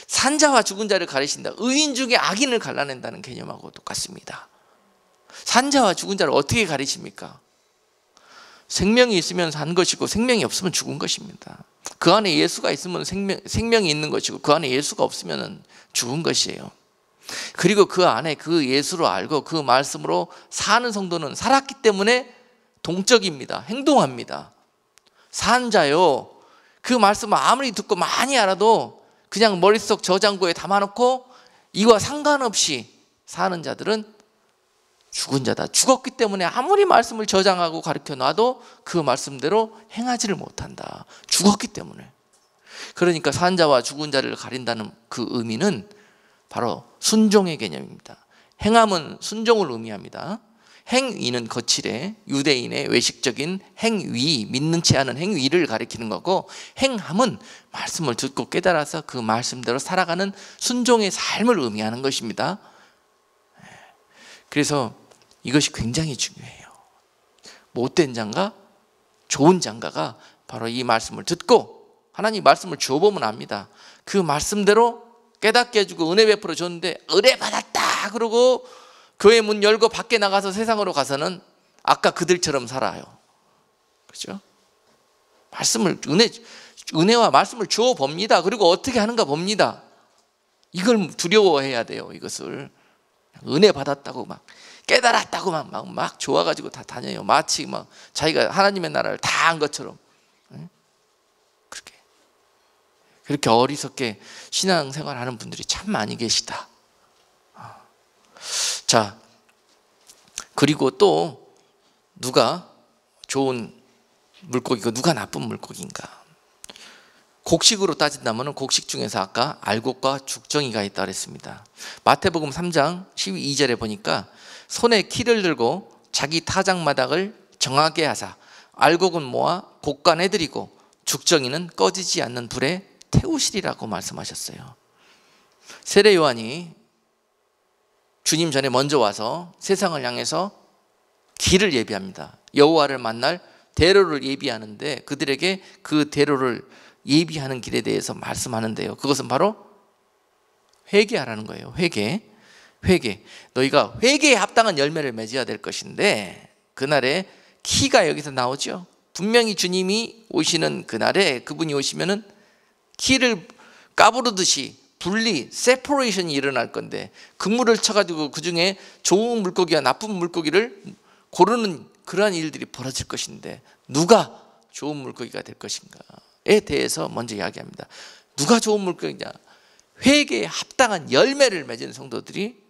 산자와 죽은 자를 가리신다, 의인 중에 악인을 갈라낸다는 개념하고 똑같습니다. 산자와 죽은 자를 어떻게 가리십니까? 생명이 있으면 산 것이고 생명이 없으면 죽은 것입니다. 그 안에 예수가 있으면 생명이 있는 것이고 그 안에 예수가 없으면 죽은 것이에요. 그리고 그 안에 그 예수로 알고 그 말씀으로 사는 성도는 살았기 때문에 동적입니다. 행동합니다. 산 자요, 그 말씀을 아무리 듣고 많이 알아도 그냥 머릿속 저장고에 담아놓고 이와 상관없이 사는 자들은 죽은 자다. 죽었기 때문에 아무리 말씀을 저장하고 가르쳐 놔도 그 말씀대로 행하지를 못한다. 죽었기 때문에. 그러니까 산 자와 죽은 자를 가린다는 그 의미는 바로 순종의 개념입니다. 행함은 순종을 의미합니다. 행위는 거칠에 유대인의 외식적인 행위, 믿는 채 하는 행위를 가리키는 거고, 행함은 말씀을 듣고 깨달아서 그 말씀대로 살아가는 순종의 삶을 의미하는 것입니다. 그래서 이것이 굉장히 중요해요. 못된 장가, 좋은 장가가 바로 이 말씀을 듣고 하나님 말씀을 주어보면 압니다. 그 말씀대로 깨닫게 해주고 은혜 베풀어 줬는데 은혜 받았다 그러고 교회 문 열고 밖에 나가서 세상으로 가서는 아까 그들처럼 살아요. 그렇죠? 말씀을 은혜와 말씀을 주어 봅니다. 그리고 어떻게 하는가 봅니다. 이걸 두려워해야 돼요. 이것을 은혜 받았다고 막 깨달았다고 막 좋아가지고 다 다녀요. 마치 막 자기가 하나님의 나라를 다 한 것처럼. 그렇게 어리석게 신앙생활하는 분들이 참 많이 계시다. 자, 그리고 또 누가 좋은 물고기고 누가 나쁜 물고기인가? 곡식으로 따진다면 곡식 중에서 아까 알곡과 죽정이가 있다 그랬습니다. 마태복음 3장 12절에 보니까 손에 키를 들고 자기 타작마당을 정하게 하사 알곡은 모아 곡간해드리고 죽정이는 꺼지지 않는 불에 태우시리라고 말씀하셨어요. 세례 요한이 주님 전에 먼저 와서 세상을 향해서 길을 예비합니다. 여호와를 만날 대로를 예비하는데 그들에게 그 대로를 예비하는 길에 대해서 말씀하는데요, 그것은 바로 회개하라는 거예요. 회개. 너희가 회개에 합당한 열매를 맺어야 될 것인데, 그날에 키가 여기서 나오죠. 분명히 주님이 오시는 그날에 그분이 오시면은 키를 까부르듯이 분리, 세퍼레이션이 일어날 건데, 그물을 쳐가지고 그 중에 좋은 물고기와 나쁜 물고기를 고르는 그러한 일들이 벌어질 것인데, 누가 좋은 물고기가 될 것인가에 대해서 먼저 이야기합니다. 누가 좋은 물고기냐? 회개에 합당한 열매를 맺은 성도들이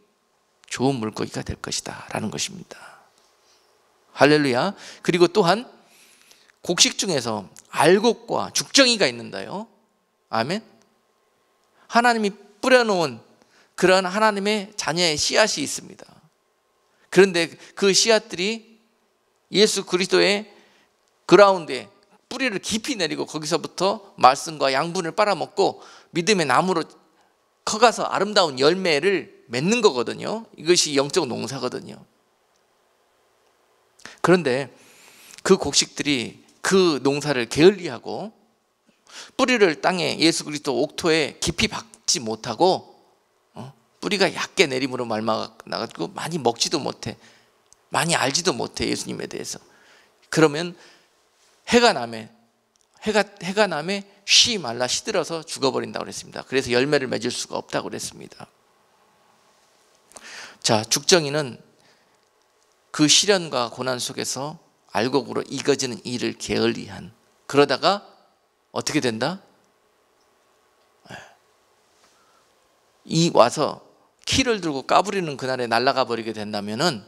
좋은 물고기가 될 것이다 라는 것입니다. 할렐루야. 그리고 또한 곡식 중에서 알곡과 죽정이가 있는데요, 아멘. 하나님이 뿌려놓은 그런 하나님의 자녀의 씨앗이 있습니다. 그런데 그 씨앗들이 예수 그리스도의 그라운드에 뿌리를 깊이 내리고 거기서부터 말씀과 양분을 빨아먹고 믿음의 나무로 커가서 아름다운 열매를 맺는 거거든요. 이것이 영적 농사거든요. 그런데 그 곡식들이 그 농사를 게을리하고 뿌리를 땅에 예수 그리스도 옥토에 깊이 박지 못하고 뿌리가 얇게 내림으로 말미암아가지고 많이 먹지도 못해, 많이 알지도 못해 예수님에 대해서. 그러면 해가 남에 쉬 말라 시들어서 죽어버린다고 그랬습니다. 그래서 열매를 맺을 수가 없다고 그랬습니다. 자, 죽정이는 그 시련과 고난 속에서 알곡으로 익어지는 일을 게을리한, 그러다가 어떻게 된다? 이 와서 키를 들고 까부리는 그날에 날아가 버리게 된다면은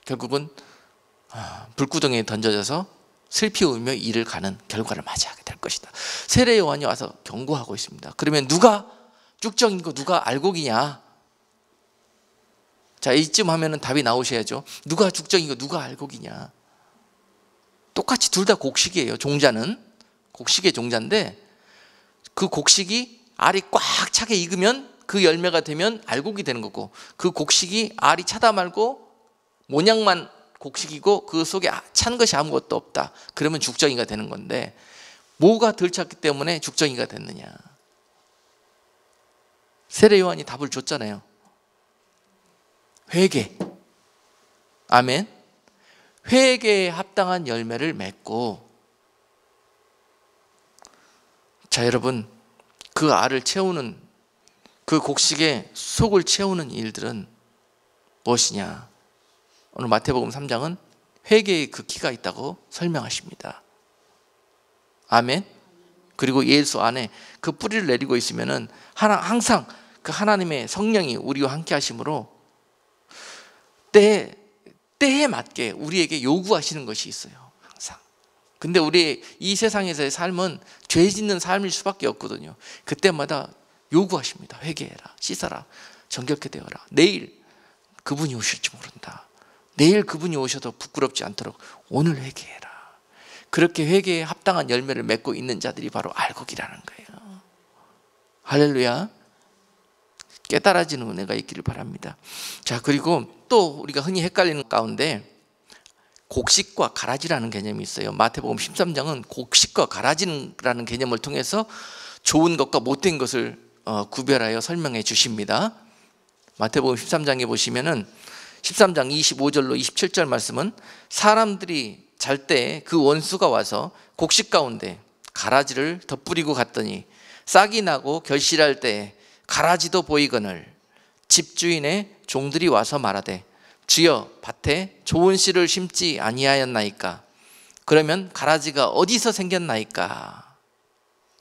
결국은 불구덩이에 던져져서 슬피 울며 이를 가는 결과를 맞이하게 될 것이다. 세례 요한이 와서 경고하고 있습니다. 그러면 누가 죽정이고 누가 알곡이냐? 자, 이쯤 하면은 답이 나오셔야죠. 누가 죽정이고 누가 알곡이냐? 똑같이 둘 다 곡식이에요. 종자는 곡식의 종자인데, 그 곡식이 알이 꽉 차게 익으면 그 열매가 되면 알곡이 되는 거고, 그 곡식이 알이 차다 말고 모양만 곡식이고 그 속에 찬 것이 아무것도 없다. 그러면 죽정이가 되는 건데 뭐가 덜 찼기 때문에 죽정이가 됐느냐? 세례 요한이 답을 줬잖아요. 회개. 아멘. 회개에 합당한 열매를 맺고. 자, 여러분, 그 알을 채우는, 그 곡식의 속을 채우는 일들은 무엇이냐? 오늘 마태복음 3장은 회개의 그 키가 있다고 설명하십니다. 아멘. 그리고 예수 안에 그 뿌리를 내리고 있으면은 항상 그 하나님의 성령이 우리와 함께 하심으로 때에 맞게 우리에게 요구하시는 것이 있어요. 항상. 근데 우리 이 세상에서의 삶은 죄 짓는 삶일 수밖에 없거든요. 그때마다 요구하십니다. 회개해라, 씻어라, 정결케 되어라. 내일 그분이 오실지 모른다. 내일 그분이 오셔도 부끄럽지 않도록 오늘 회개해라. 그렇게 회개에 합당한 열매를 맺고 있는 자들이 바로 알곡이라는 거예요. 할렐루야. 깨달아지는 은혜가 있기를 바랍니다. 자, 그리고 또 우리가 흔히 헷갈리는 가운데 곡식과 가라지라는 개념이 있어요. 마태복음 13장은 곡식과 가라지라는 개념을 통해서 좋은 것과 못된 것을 구별하여 설명해 주십니다. 마태복음 13장에 보시면은 13장 25절로 27절 말씀은 사람들이 잘 때 그 원수가 와서 곡식 가운데 가라지를 덧뿌리고 갔더니 싹이 나고 결실할 때 가라지도 보이거늘 집주인의 종들이 와서 말하되 주여 밭에 좋은 씨를 심지 아니하였나이까? 그러면 가라지가 어디서 생겼나이까?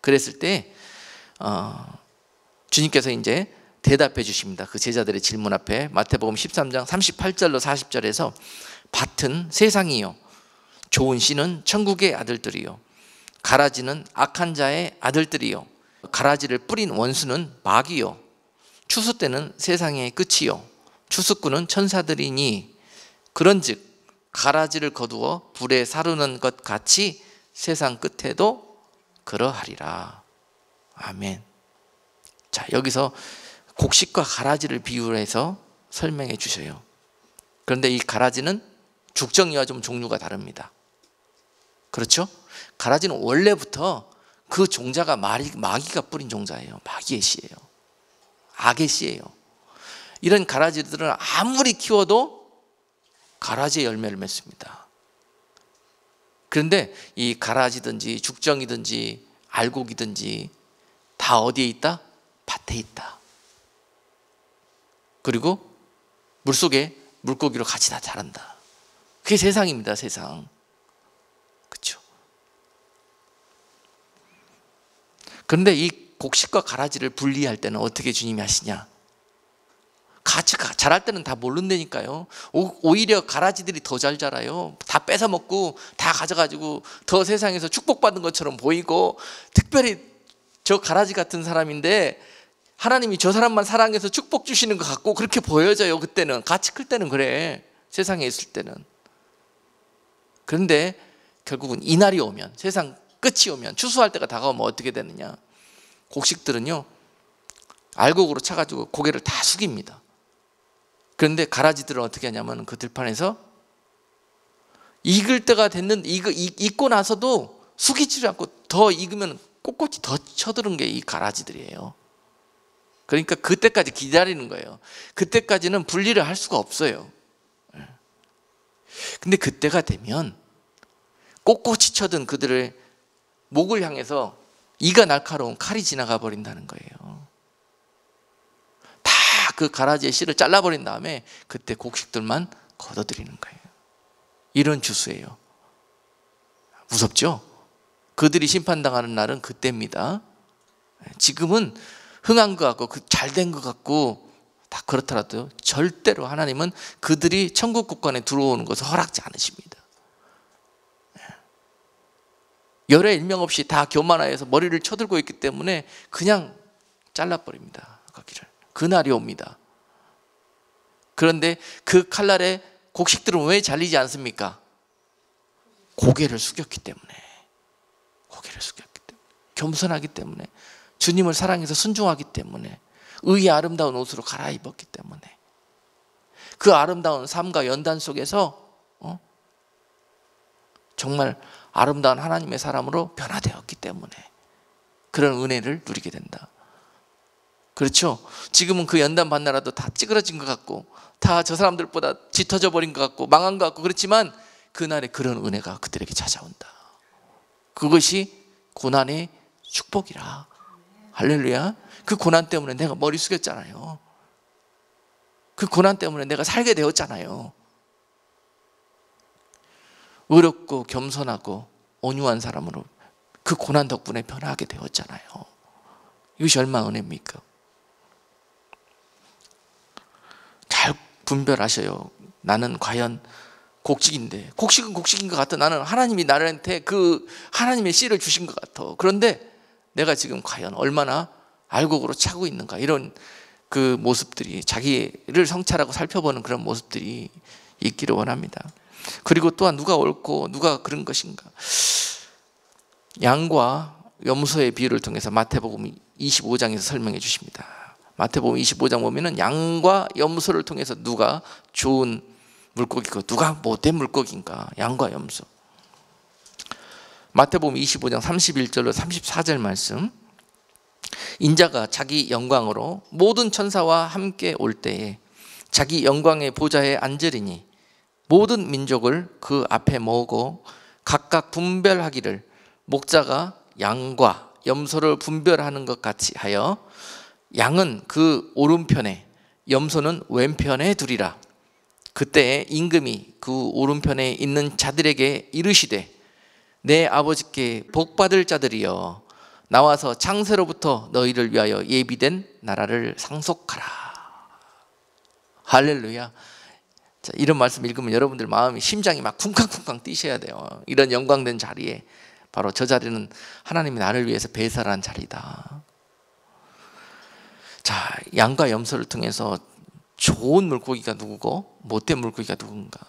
그랬을 때 주님께서 이제 대답해 주십니다. 그 제자들의 질문 앞에 마태복음 13장 38절로 40절에서 밭은 세상이요 좋은 씨는 천국의 아들들이요 가라지는 악한 자의 아들들이요 가라지를 뿌린 원수는 마귀요 추수 때는 세상의 끝이요 추수꾼은 천사들이니 그런즉 가라지를 거두어 불에 사르는 것 같이 세상 끝에도 그러하리라. 아멘. 자, 여기서 곡식과 가라지를 비유해서 설명해 주셔요. 그런데 이 가라지는 죽정이와 좀 종류가 다릅니다. 그렇죠? 가라지는 원래부터 그 종자가 마귀가 뿌린 종자예요. 마귀의 씨예요. 악의 씨예요. 이런 가라지들은 아무리 키워도 가라지의 열매를 맺습니다. 그런데 이 가라지든지 죽정이든지 알곡이든지 다 어디에 있다? 밭에 있다. 그리고 물속에 물고기로 같이 다 자란다. 그게 세상입니다. 세상. 그렇죠? 그런데 이 곡식과 가라지를 분리할 때는 어떻게 주님이 하시냐? 같이 자랄 때는 다 모른다니까요. 오히려 가라지들이 더 잘 자라요. 다 뺏어 먹고 다 가져가지고 더 세상에서 축복받은 것처럼 보이고, 특별히 저 가라지 같은 사람인데 하나님이 저 사람만 사랑해서 축복 주시는 것 같고 그렇게 보여져요. 그때는 같이 클 때는 그래. 세상에 있을 때는. 그런데 결국은 이날이 오면, 세상 끝이 오면, 추수할 때가 다가오면 어떻게 되느냐? 곡식들은요 알곡으로 차가지고 고개를 다 숙입니다. 그런데 가라지들은 어떻게 하냐면 그 들판에서 익을 때가 됐는데 익고 나서도 숙이지 않고 더 익으면 꼿꼿이 더 쳐드는 게 이 가라지들이에요. 그러니까 그때까지 기다리는 거예요. 그때까지는 분리를 할 수가 없어요. 근데 그때가 되면 꼿꼿이 쳐든 그들의 목을 향해서 이가 날카로운 칼이 지나가 버린다는 거예요. 다 그 가라지의 씨를 잘라버린 다음에 그때 곡식들만 걷어들이는 거예요. 이런 주수예요. 무섭죠? 그들이 심판당하는 날은 그때입니다. 지금은 흥한 것 같고 잘된 것 같고 다 그렇더라도 절대로 하나님은 그들이 천국 국권에 들어오는 것을 허락지 않으십니다. 열의 일명 없이 다 교만하여서 머리를 쳐들고 있기 때문에 그냥 잘라버립니다. 거기를. 그날이 옵니다. 그런데 그 칼날에 곡식들은 왜 잘리지 않습니까? 고개를 숙였기 때문에. 고개를 숙였기 때문에. 겸손하기 때문에. 주님을 사랑해서 순종하기 때문에. 의의 아름다운 옷으로 갈아입었기 때문에. 그 아름다운 삶과 연단 속에서 정말 아름다운 하나님의 사람으로 변화되었기 때문에 그런 은혜를 누리게 된다. 그렇죠? 지금은 그 연단 받느라도 다 찌그러진 것 같고 다 저 사람들보다 짙어져 버린 것 같고 망한 것 같고 그렇지만 그날에 그런 은혜가 그들에게 찾아온다. 그것이 고난의 축복이라. 할렐루야. 그 고난 때문에 내가 머리 숙였잖아요. 그 고난 때문에 내가 살게 되었잖아요. 의롭고 겸손하고 온유한 사람으로 그 고난 덕분에 변화하게 되었잖아요. 이것이 얼마나 은혜입니까? 잘 분별하셔요. 나는 과연 곡식인데, 곡식은 곡식인 것 같아. 나는 하나님이 나한테 그 하나님의 씨를 주신 것 같아. 그런데 내가 지금 과연 얼마나 알곡으로 차고 있는가, 이런 그 모습들이, 자기를 성찰하고 살펴보는 그런 모습들이 있기를 원합니다. 그리고 또한 누가 옳고 누가 그런 것인가, 양과 염소의 비유를 통해서 마태복음 25장에서 설명해 주십니다. 마태복음 25장 보면은 양과 염소를 통해서 누가 좋은 물고기고 누가 못된 물고기인가, 양과 염소. 마태복음 25장 31절로 34절 말씀. 인자가 자기 영광으로 모든 천사와 함께 올 때에 자기 영광의 보좌에 앉으리니 모든 민족을 그 앞에 모으고 각각 분별하기를 목자가 양과 염소를 분별하는 것 같이 하여 양은 그 오른편에 염소는 왼편에 두리라. 그때 임금이 그 오른편에 있는 자들에게 이르시되 내 아버지께 복받을 자들이여 나와서 창세로부터 너희를 위하여 예비된 나라를 상속하라. 할렐루야. 자, 이런 말씀 읽으면 여러분들 마음이, 심장이 막 쿵쾅쿵쾅 뛰셔야 돼요. 이런 영광된 자리에, 바로 저 자리는 하나님이 나를 위해서 배설한 자리다. 자, 양과 염소를 통해서 좋은 물고기가 누구고 못된 물고기가 누군가.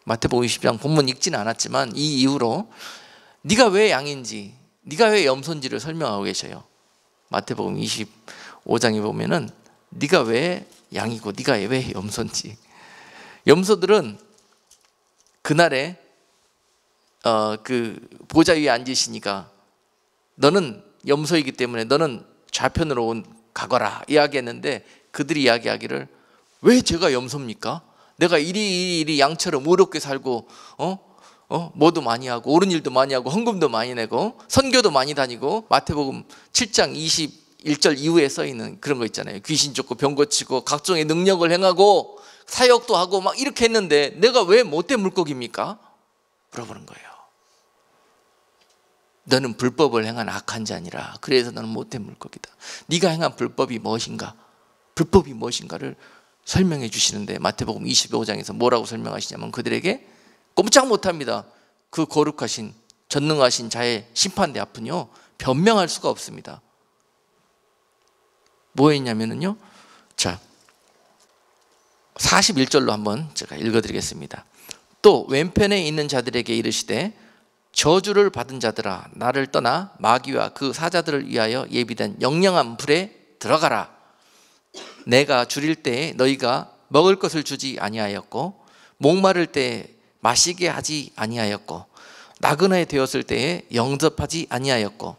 마태복음 20장 본문 읽지는 않았지만 이 이후로 네가 왜 양인지, 네가 왜 염소인지를 설명하고 계셔요. 마태복음 25장에 보면은 네가 왜 양이고 네가 왜 염소인지. 염소들은 그날에 그 보좌 위에 앉으시니까 너는 염소이기 때문에 너는 좌편으로 가거라 이야기했는데, 그들이 이야기하기를 왜 제가 염소입니까? 내가 이리 양처럼 의롭게 살고 뭐도 많이 하고 옳은 일도 많이 하고 헌금도 많이 내고 선교도 많이 다니고, 마태복음 7장 21절 이후에 써있는 그런 거 있잖아요. 귀신 쫓고 병 고치고 각종의 능력을 행하고 사역도 하고 막 이렇게 했는데 내가 왜 못된 물고기입니까? 물어보는 거예요. 너는 불법을 행한 악한 자니라. 그래서 너는 못된 물고기다. 네가 행한 불법이 무엇인가, 불법이 무엇인가를 설명해 주시는데 마태복음 25장에서 뭐라고 설명하시냐면 그들에게 꼼짝 못합니다. 그 거룩하신 전능하신 자의 심판대 앞은요 변명할 수가 없습니다. 뭐였냐면요, 자 41절로 한번 제가 읽어드리겠습니다. 또 왼편에 있는 자들에게 이르시되 저주를 받은 자들아 나를 떠나 마귀와 그 사자들을 위하여 예비된 영영한 불에 들어가라. 내가 줄일 때에 너희가 먹을 것을 주지 아니하였고 목마를 때에 마시게 하지 아니하였고 나그네 되었을 때에 영접하지 아니하였고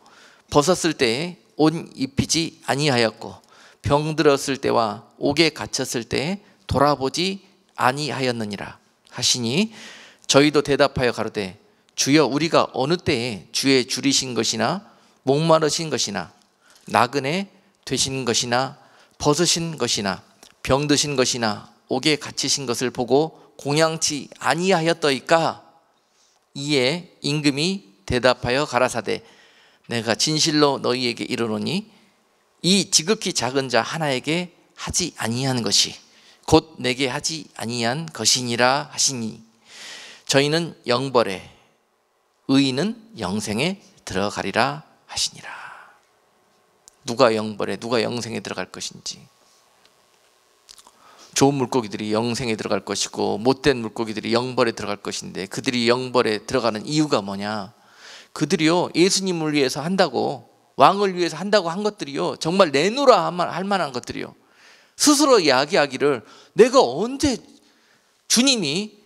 벗었을 때에 옷 입히지 아니하였고 병들었을 때와 옥에 갇혔을 때에 돌아보지 아니하였느니라 하시니 저희도 대답하여 가로되 주여 우리가 어느 때에 주의 줄이신 것이나 목마르신 것이나 나그네 되신 것이나 벗으신 것이나 병드신 것이나 옥에 갇히신 것을 보고 공양치 아니하였더이까. 이에 임금이 대답하여 가라사대 내가 진실로 너희에게 이르노니 이 지극히 작은 자 하나에게 하지 아니한 것이 곧 내게 하지 아니한 것이니라 하시니 저희는 영벌에 의인은 영생에 들어가리라 하시니라. 누가 영벌에 누가 영생에 들어갈 것인지, 좋은 물고기들이 영생에 들어갈 것이고 못된 물고기들이 영벌에 들어갈 것인데 그들이 영벌에 들어가는 이유가 뭐냐, 그들이요 예수님을 위해서 한다고, 왕을 위해서 한다고 한 것들이요 정말 내놓으라 할 만한 것들이요 스스로 이야기하기를 내가 언제 주님이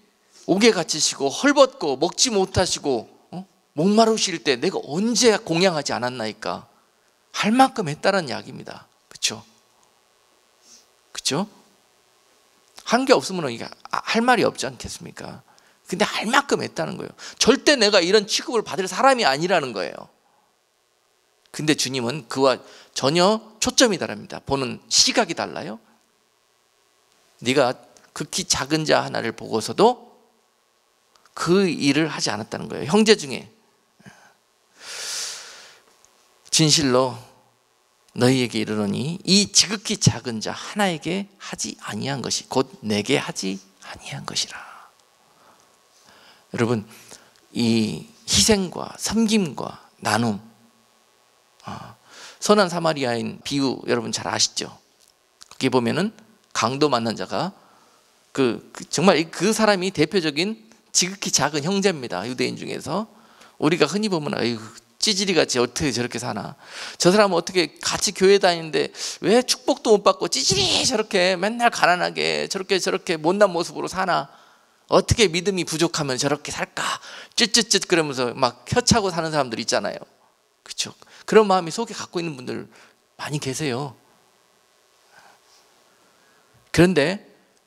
옥에 갇히시고 헐벗고 먹지 못하시고 목마르실 때 내가 언제 공양하지 않았나이까? 할 만큼 했다는 이야기입니다. 그렇죠? 그렇죠? 한 게 없으면 이게 할 말이 없지 않겠습니까? 근데 할 만큼 했다는 거예요. 절대 내가 이런 취급을 받을 사람이 아니라는 거예요. 근데 주님은 그와 전혀 초점이 다릅니다. 보는 시각이 달라요. 네가 극히 작은 자 하나를 보고서도 그 일을 하지 않았다는 거예요. 형제 중에 진실로 너희에게 이르노니 이 지극히 작은 자 하나에게 하지 아니한 것이 곧 내게 하지 아니한 것이라. 여러분, 이 희생과 섬김과 나눔, 선한 사마리아인 비유 여러분 잘 아시죠? 거기 보면은 강도 만난 자가 정말 그 사람이 대표적인 지극히 작은 형제입니다. 유대인 중에서. 우리가 흔히 보면 아이고 찌질이같이 어떻게 저렇게 사나, 저 사람은 어떻게 같이 교회 다니는데 왜 축복도 못 받고 찌질이 저렇게 맨날 가난하게 저렇게 못난 모습으로 사나, 어떻게 믿음이 부족하면 저렇게 살까, 쯧쯧쯧 그러면서 막 혀차고 사는 사람들 있잖아요. 그렇죠? 그런 마음이 속에 갖고 있는 분들 많이 계세요. 그런데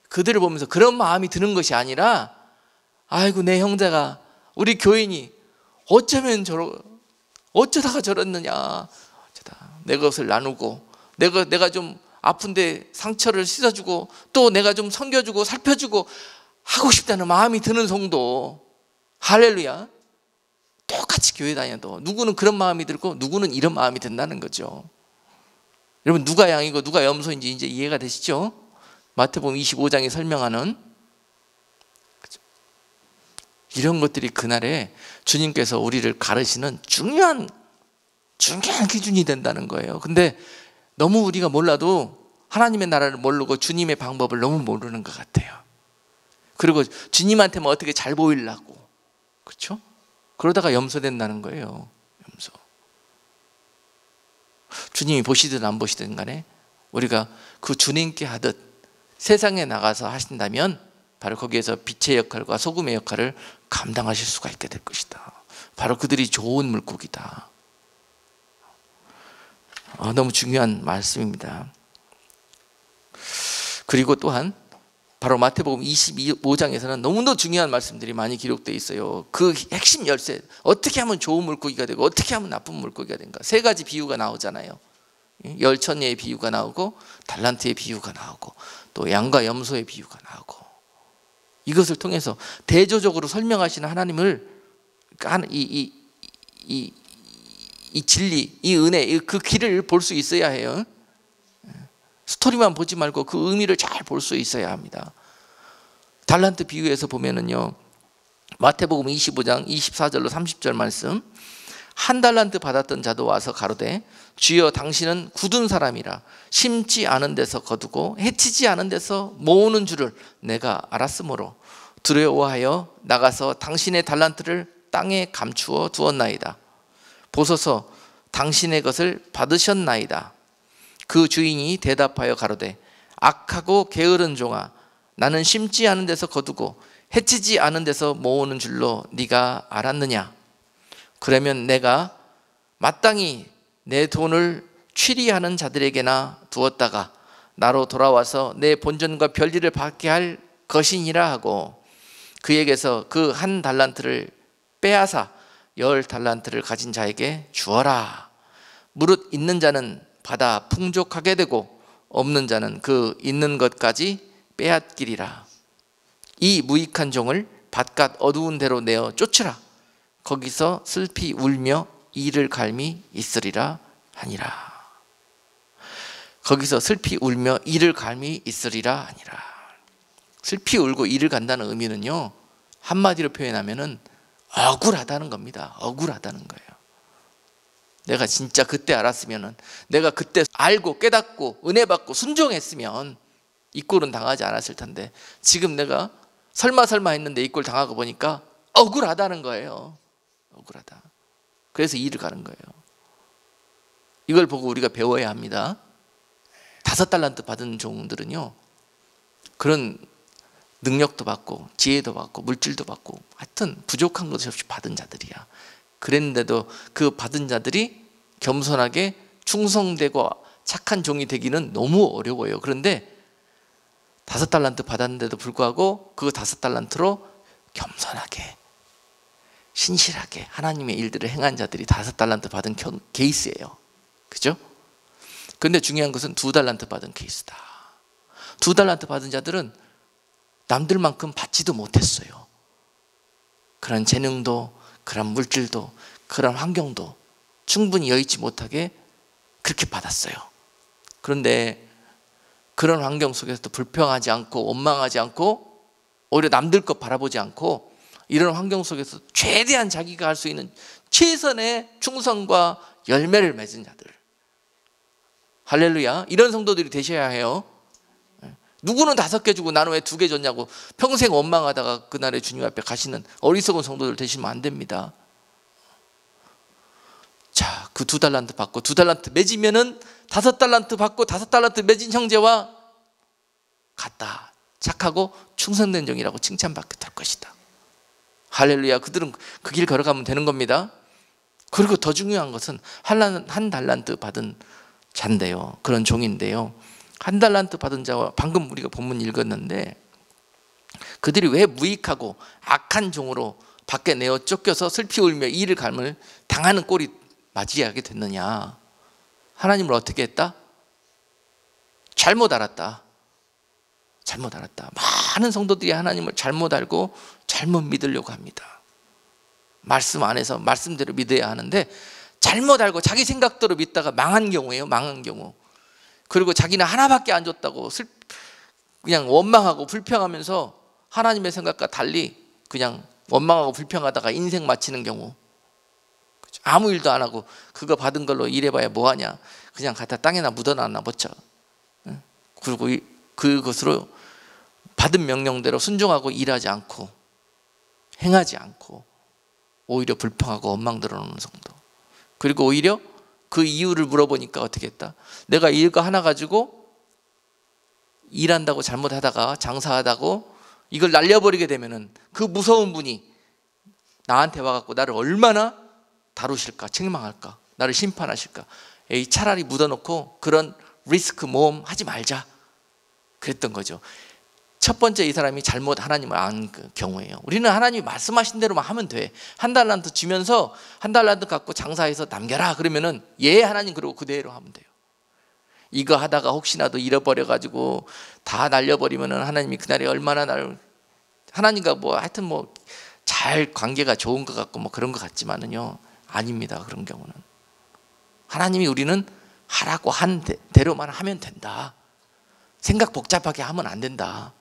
그들을 보면서 그런 마음이 드는 것이 아니라, 아이고 내 형제가, 우리 교인이 어쩌다가 저랬느냐, 내 것을 나누고 내가 좀 아픈데 상처를 씻어주고 또 내가 좀 섬겨주고 살펴주고 하고 싶다는 마음이 드는 성도, 할렐루야. 똑같이 교회 다녀도 누구는 그런 마음이 들고 누구는 이런 마음이 든다는 거죠. 여러분, 누가 양이고 누가 염소인지 이제 이해가 되시죠? 마태복음 25장에 설명하는 이런 것들이 그날에 주님께서 우리를 가르치는 중요한 기준이 된다는 거예요. 근데 너무 우리가 몰라도 하나님의 나라를 모르고 주님의 방법을 너무 모르는 것 같아요. 그리고 주님한테만 어떻게 잘 보이려고, 그렇죠? 그러다가 염소된다는 거예요. 염소. 주님이 보시든 안 보시든 간에 우리가 그 주님께 하듯 세상에 나가서 하신다면 바로 거기에서 빛의 역할과 소금의 역할을 감당하실 수가 있게 될 것이다. 바로 그들이 좋은 물고기다. 너무 중요한 말씀입니다. 그리고 또한 바로 마태복음 25장에서는 너무도 중요한 말씀들이 많이 기록되어 있어요. 그 핵심 열쇠, 어떻게 하면 좋은 물고기가 되고 어떻게 하면 나쁜 물고기가 된가, 세 가지 비유가 나오잖아요. 열천예의 비유가 나오고 달란트의 비유가 나오고 또 양과 염소의 비유가 나오고, 이것을 통해서 대조적으로 설명하시는 하나님을, 이 진리, 이 은혜, 그 길을 볼 수 있어야 해요. 스토리만 보지 말고 그 의미를 잘 볼 수 있어야 합니다. 달란트 비유에서 보면은요, 마태복음 25장 24절로 30절 말씀, 한 달란트 받았던 자도 와서 가로되 주여 당신은 굳은 사람이라 심지 않은 데서 거두고 해치지 않은 데서 모으는 줄을 내가 알았으므로 두려워하여 나가서 당신의 달란트를 땅에 감추어 두었나이다. 보소서 당신의 것을 받으셨나이다. 그 주인이 대답하여 가로되 악하고 게으른 종아, 나는 심지 않은 데서 거두고 해치지 않은 데서 모으는 줄로 네가 알았느냐? 그러면 내가 마땅히 내 돈을 취리하는 자들에게나 두었다가 나로 돌아와서 내 본전과 별일을 받게 할 것이니라 하고, 그에게서 그 한 달란트를 빼앗아 10 달란트를 가진 자에게 주어라. 무릇 있는 자는 받아 풍족하게 되고 없는 자는 그 있는 것까지 빼앗기리라. 이 무익한 종을 바깥 어두운 데로 내어 쫓으라. 거기서 슬피 울며 이를 갈미 있으리라 하니라. 거기서 슬피 울며 이를 갈미 있으리라 하니라. 슬피 울고 이를 간다는 의미는요, 한마디로 표현하면은 억울하다는 겁니다. 억울하다는 거예요. 내가 진짜 그때 알았으면은, 내가 그때 알고 깨닫고 은혜 받고 순종했으면 이 꼴은 당하지 않았을 텐데, 지금 내가 설마 했는데 이 꼴 당하고 보니까 억울하다는 거예요. 억울하다. 그래서 이를 가는 거예요. 이걸 보고 우리가 배워야 합니다. 5 달란트 받은 종들은요, 그런 능력도 받고 지혜도 받고 물질도 받고 하여튼 부족한 것이 없이 받은 자들이야. 그랬는데도 그 받은 자들이 겸손하게 충성되고 착한 종이 되기는 너무 어려워요. 그런데 5달란트 받았는데도 불구하고 그 5달란트로 겸손하게 신실하게 하나님의 일들을 행한 자들이 5달란트 받은 케이스예요. 그죠? 그런데 중요한 것은 2달란트 받은 케이스다. 2달란트 받은 자들은 남들만큼 받지도 못했어요. 그런 재능도 그런 물질도 그런 환경도 충분히 여의치 못하게 그렇게 받았어요. 그런데 그런 환경 속에서도 불평하지 않고 원망하지 않고 오히려 남들 것 바라보지 않고 이런 환경 속에서 최대한 자기가 할 수 있는 최선의 충성과 열매를 맺은 자들. 할렐루야. 이런 성도들이 되셔야 해요. 누구는 5개 주고 나는 왜 2개 줬냐고 평생 원망하다가 그날에 주님 앞에 가시는 어리석은 성도들 되시면 안 됩니다. 자, 그 2달란트 받고 2달란트 맺으면은 5달란트 받고 5달란트 맺은 형제와 같다. 착하고 충성된 종이라고 칭찬받게 될 것이다. 할렐루야. 그들은 그 길 걸어가면 되는 겁니다. 그리고 더 중요한 것은 한 달란트 받은 자인데요. 그런 종인데요. 1달란트 받은 자와 방금 우리가 본문 읽었는데 그들이 왜 무익하고 악한 종으로 밖에 내어 쫓겨서 슬피 울며 이를 갈물 당하는 꼴이 맞이하게 됐느냐. 하나님을 어떻게 했다? 잘못 알았다. 잘못 알았다. 많은 성도들이 하나님을 잘못 알고 잘못 믿으려고 합니다. 말씀 안에서 말씀대로 믿어야 하는데 잘못 알고 자기 생각대로 믿다가 망한 경우예요. 망한 경우. 그리고 자기는 하나밖에 안 줬다고 그냥 원망하고 불평하면서 하나님의 생각과 달리 그냥 원망하고 불평하다가 인생 마치는 경우. 아무 일도 안 하고 그거 받은 걸로 일해봐야 뭐하냐. 그냥 갖다 땅에나 묻어놨나 보죠. 그리고 그것으로 받은 명령대로 순종하고 일하지 않고 행하지 않고 오히려 불평하고 원망 들어오는 성도. 그리고 오히려 그 이유를 물어보니까 어떻게 했다? 내가 이거 하나 가지고 일한다고 잘못하다가 장사하다고 이걸 날려버리게 되면은 그 무서운 분이 나한테 와갖고 나를 얼마나 다루실까, 책망할까, 나를 심판하실까. 에이, 차라리 묻어놓고 그런 리스크 모험 하지 말자. 그랬던 거죠. 첫 번째 이 사람이 잘못 하나님을 안 경우예요. 우리는 하나님이 말씀하신 대로만 하면 돼. 1달란트 주면서 1달란트 갖고 장사해서 남겨라 그러면은 예 하나님 그러고 그대로 하면 돼요. 이거 하다가 혹시나도 잃어버려가지고 다 날려버리면은 하나님이 그날에 얼마나 나를 하나님과 뭐 하여튼 뭐 잘 관계가 좋은 것 같고 뭐 그런 것 같지만은요 아닙니다. 그런 경우는 하나님이 우리는 하라고 한 대로만 하면 된다. 생각 복잡하게 하면 안 된다.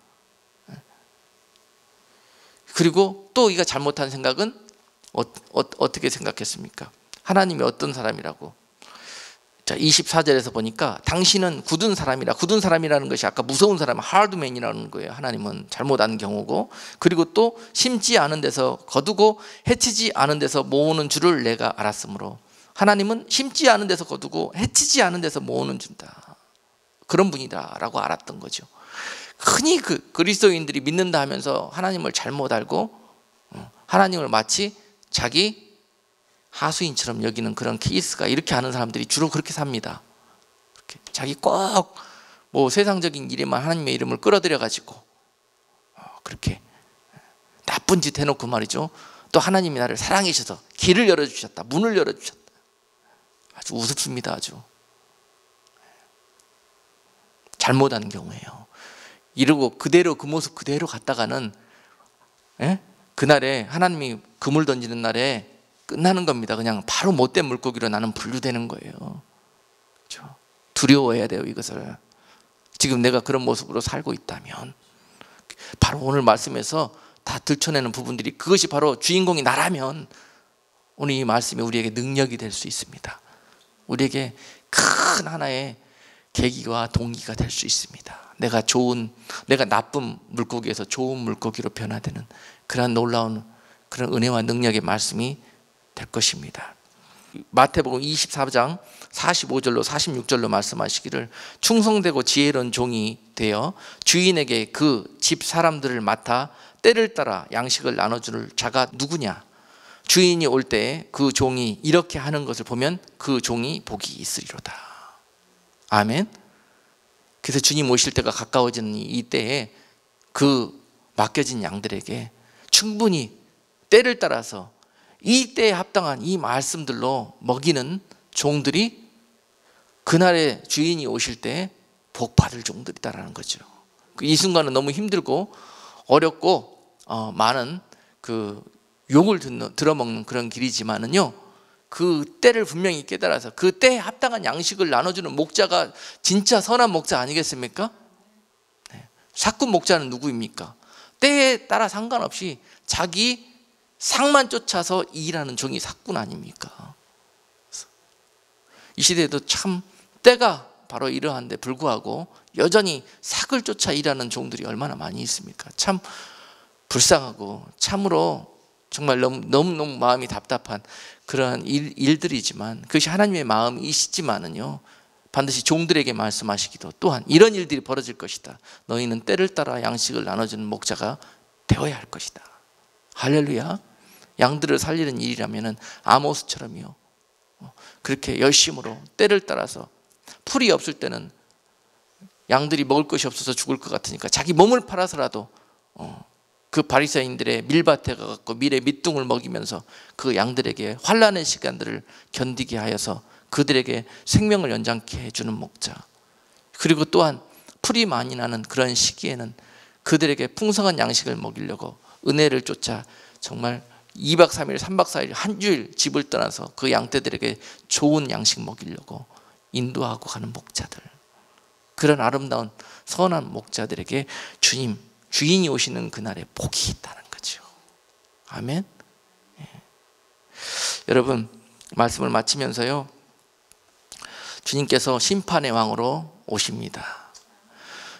그리고 또 이가 잘못한 생각은 어떻게 생각했습니까? 하나님이 어떤 사람이라고? 자, 24절에서 보니까 당신은 굳은 사람이라. 굳은 사람이라는 것이 아까 무서운 사람 하드맨이라는 거예요. 하나님은 잘못한 경우고. 그리고 또 심지 않은 데서 거두고 해치지 않은 데서 모으는 줄을 내가 알았으므로 하나님은 심지 않은 데서 거두고 해치지 않은 데서 모으는 줄다. 그런 분이다라고 알았던 거죠. 흔히 그리스도인들이 믿는다 하면서 하나님을 잘못 알고 하나님을 마치 자기 하수인처럼 여기는 그런 케이스가 이렇게 하는 사람들이 주로 그렇게 삽니다. 그렇게 자기 꼭 뭐 세상적인 일에만 하나님의 이름을 끌어들여 가지고 그렇게 나쁜 짓 해놓고 말이죠. 또 하나님이 나를 사랑해 주셔서 길을 열어주셨다. 문을 열어주셨다. 아주 우습습니다. 아주 잘못한 경우예요. 이러고 그대로 그 모습 그대로 갔다가는 그날에 하나님이 그물 던지는 날에 끝나는 겁니다. 그냥 바로 못된 물고기로 나는 분류되는 거예요. 그렇죠? 두려워해야 돼요. 이것을. 지금 내가 그런 모습으로 살고 있다면 바로 오늘 말씀에서 다 들춰내는 부분들이 그것이 바로 주인공이 나라면 오늘 이 말씀이 우리에게 능력이 될 수 있습니다. 우리에게 큰 하나의 계기와 동기가 될 수 있습니다. 내가 나쁜 물고기에서 좋은 물고기로 변화되는 그런 놀라운 그런 은혜와 능력의 말씀이 될 것입니다. 마태복음 24장 45절로 46절로 말씀하시기를 충성되고 지혜로운 종이 되어 주인에게 그 집 사람들을 맡아 때를 따라 양식을 나눠줄 자가 누구냐. 주인이 올 때 그 종이 이렇게 하는 것을 보면 그 종이 복이 있으리로다. 아멘. 그래서 주님 오실 때가 가까워지는 이 때에 그 맡겨진 양들에게 충분히 때를 따라서 이 때에 합당한 이 말씀들로 먹이는 종들이 그날의 주인이 오실 때 복받을 종들이다라는 거죠. 이 순간은 너무 힘들고 어렵고 많은 그 욕을 들어먹는 그런 길이지만은요, 그 때를 분명히 깨달아서 그 때에 합당한 양식을 나눠주는 목자가 진짜 선한 목자 아니겠습니까? 네. 사꾼 목자는 누구입니까? 때에 따라 상관없이 자기 상만 쫓아서 일하는 종이 사꾼 아닙니까? 이 시대에도 참 때가 바로 이러한데 불구하고 여전히 삭을 쫓아 일하는 종들이 얼마나 많이 있습니까? 참 불쌍하고 참으로 정말 너무너무 마음이 답답한 그러한 일들이지만 그것이 하나님의 마음이시지만은요, 반드시 종들에게 말씀하시기도 또한 이런 일들이 벌어질 것이다. 너희는 때를 따라 양식을 나눠주는 목자가 되어야 할 것이다. 할렐루야. 양들을 살리는 일이라면은 아모스처럼요, 그렇게 열심으로 때를 따라서 풀이 없을 때는 양들이 먹을 것이 없어서 죽을 것 같으니까 자기 몸을 팔아서라도 그 바리새인들의 밀밭에 가서 밀의 밑둥을 먹이면서 그 양들에게 환난의 시간들을 견디게 하여서 그들에게 생명을 연장케 해주는 목자. 그리고 또한 풀이 많이 나는 그런 시기에는 그들에게 풍성한 양식을 먹이려고 은혜를 쫓아 정말 2박 3일, 3박 4일, 한 주일 집을 떠나서 그 양떼들에게 좋은 양식 먹이려고 인도하고 가는 목자들. 그런 아름다운 선한 목자들에게 주인이 오시는 그날에 복이 있다는 거죠. 아멘. 예. 여러분, 말씀을 마치면서요, 주님께서 심판의 왕으로 오십니다.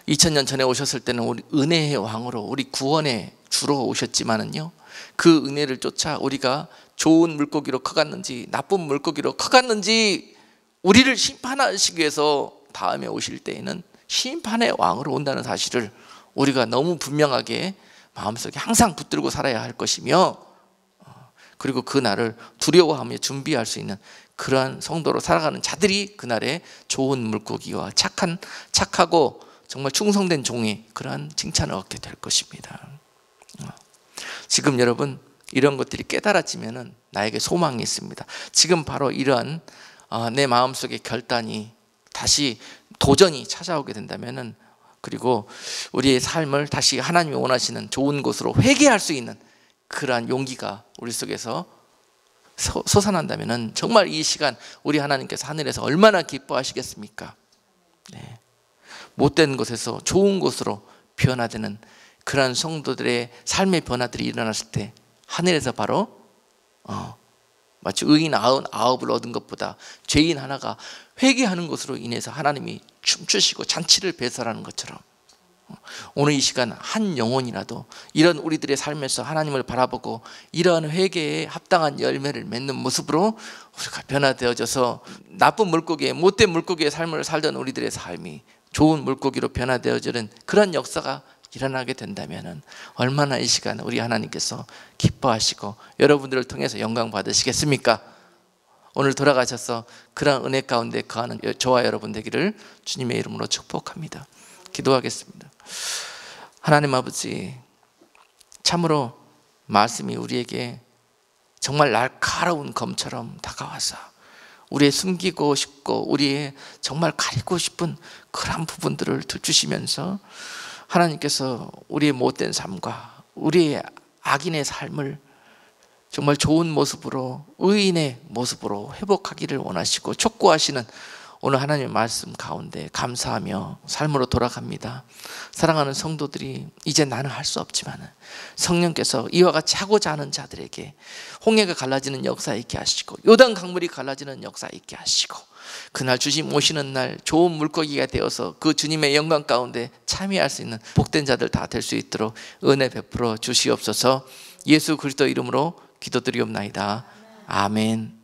2000년 전에 오셨을 때는 우리 은혜의 왕으로, 우리 구원의 주로 오셨지만은요, 그 은혜를 쫓아 우리가 좋은 물고기로 커갔는지 나쁜 물고기로 커갔는지 우리를 심판하시기 위해서 다음에 오실 때에는 심판의 왕으로 온다는 사실을 우리가 너무 분명하게 마음속에 항상 붙들고 살아야 할 것이며, 그리고 그 날을 두려워하며 준비할 수 있는 그러한 성도로 살아가는 자들이 그날에 좋은 물고기와 착하고 정말 충성된 종의 그러한 칭찬을 얻게 될 것입니다. 지금 여러분 이런 것들이 깨달아지면은 나에게 소망이 있습니다. 지금 바로 이러한 내 마음속의 결단이 다시 도전이 찾아오게 된다면은, 그리고 우리의 삶을 다시 하나님이 원하시는 좋은 곳으로 회개할 수 있는 그러한 용기가 우리 속에서 솟아난다면은 정말 이 시간 우리 하나님께서 하늘에서 얼마나 기뻐하시겠습니까? 네. 못된 곳에서 좋은 곳으로 변화되는 그러한 성도들의 삶의 변화들이 일어났을 때 하늘에서 바로 마치 의인 99을 얻은 것보다 죄인 하나가 회개하는 것으로 인해서 하나님이 춤추시고 잔치를 배설하는 것처럼 오늘 이 시간 한 영혼이라도 이런 우리들의 삶에서 하나님을 바라보고 이러한 회개에 합당한 열매를 맺는 모습으로 우리가 변화되어져서 나쁜 물고기의 못된 물고기의 삶을 살던 우리들의 삶이 좋은 물고기로 변화되어지는 그런 역사가 일어나게 된다면 얼마나 이 시간 우리 하나님께서 기뻐하시고 여러분들을 통해서 영광 받으시겠습니까? 오늘 돌아가셔서 그런 은혜 가운데 거하는 저와 여러분 되기를 주님의 이름으로 축복합니다. 기도하겠습니다. 하나님 아버지, 참으로 말씀이 우리에게 정말 날카로운 검처럼 다가와서 우리의 숨기고 싶고 우리의 정말 가리고 싶은 그런 부분들을 주시면서 하나님께서 우리의 못된 삶과 우리의 악인의 삶을 정말 좋은 모습으로, 의인의 모습으로 회복하기를 원하시고 촉구하시는 오늘 하나님의 말씀 가운데 감사하며 삶으로 돌아갑니다. 사랑하는 성도들이 이제 나는 할 수 없지만 성령께서 이와 같이 하고자 하는 자들에게 홍해가 갈라지는 역사 있게 하시고 요단 강물이 갈라지는 역사 있게 하시고 그날 주님 오시는 날 좋은 물고기가 되어서 그 주님의 영광 가운데 참여할 수 있는 복된 자들 다 될 수 있도록 은혜 베풀어 주시옵소서. 예수 그리스도 이름으로 기도드리옵나이다. 아멘.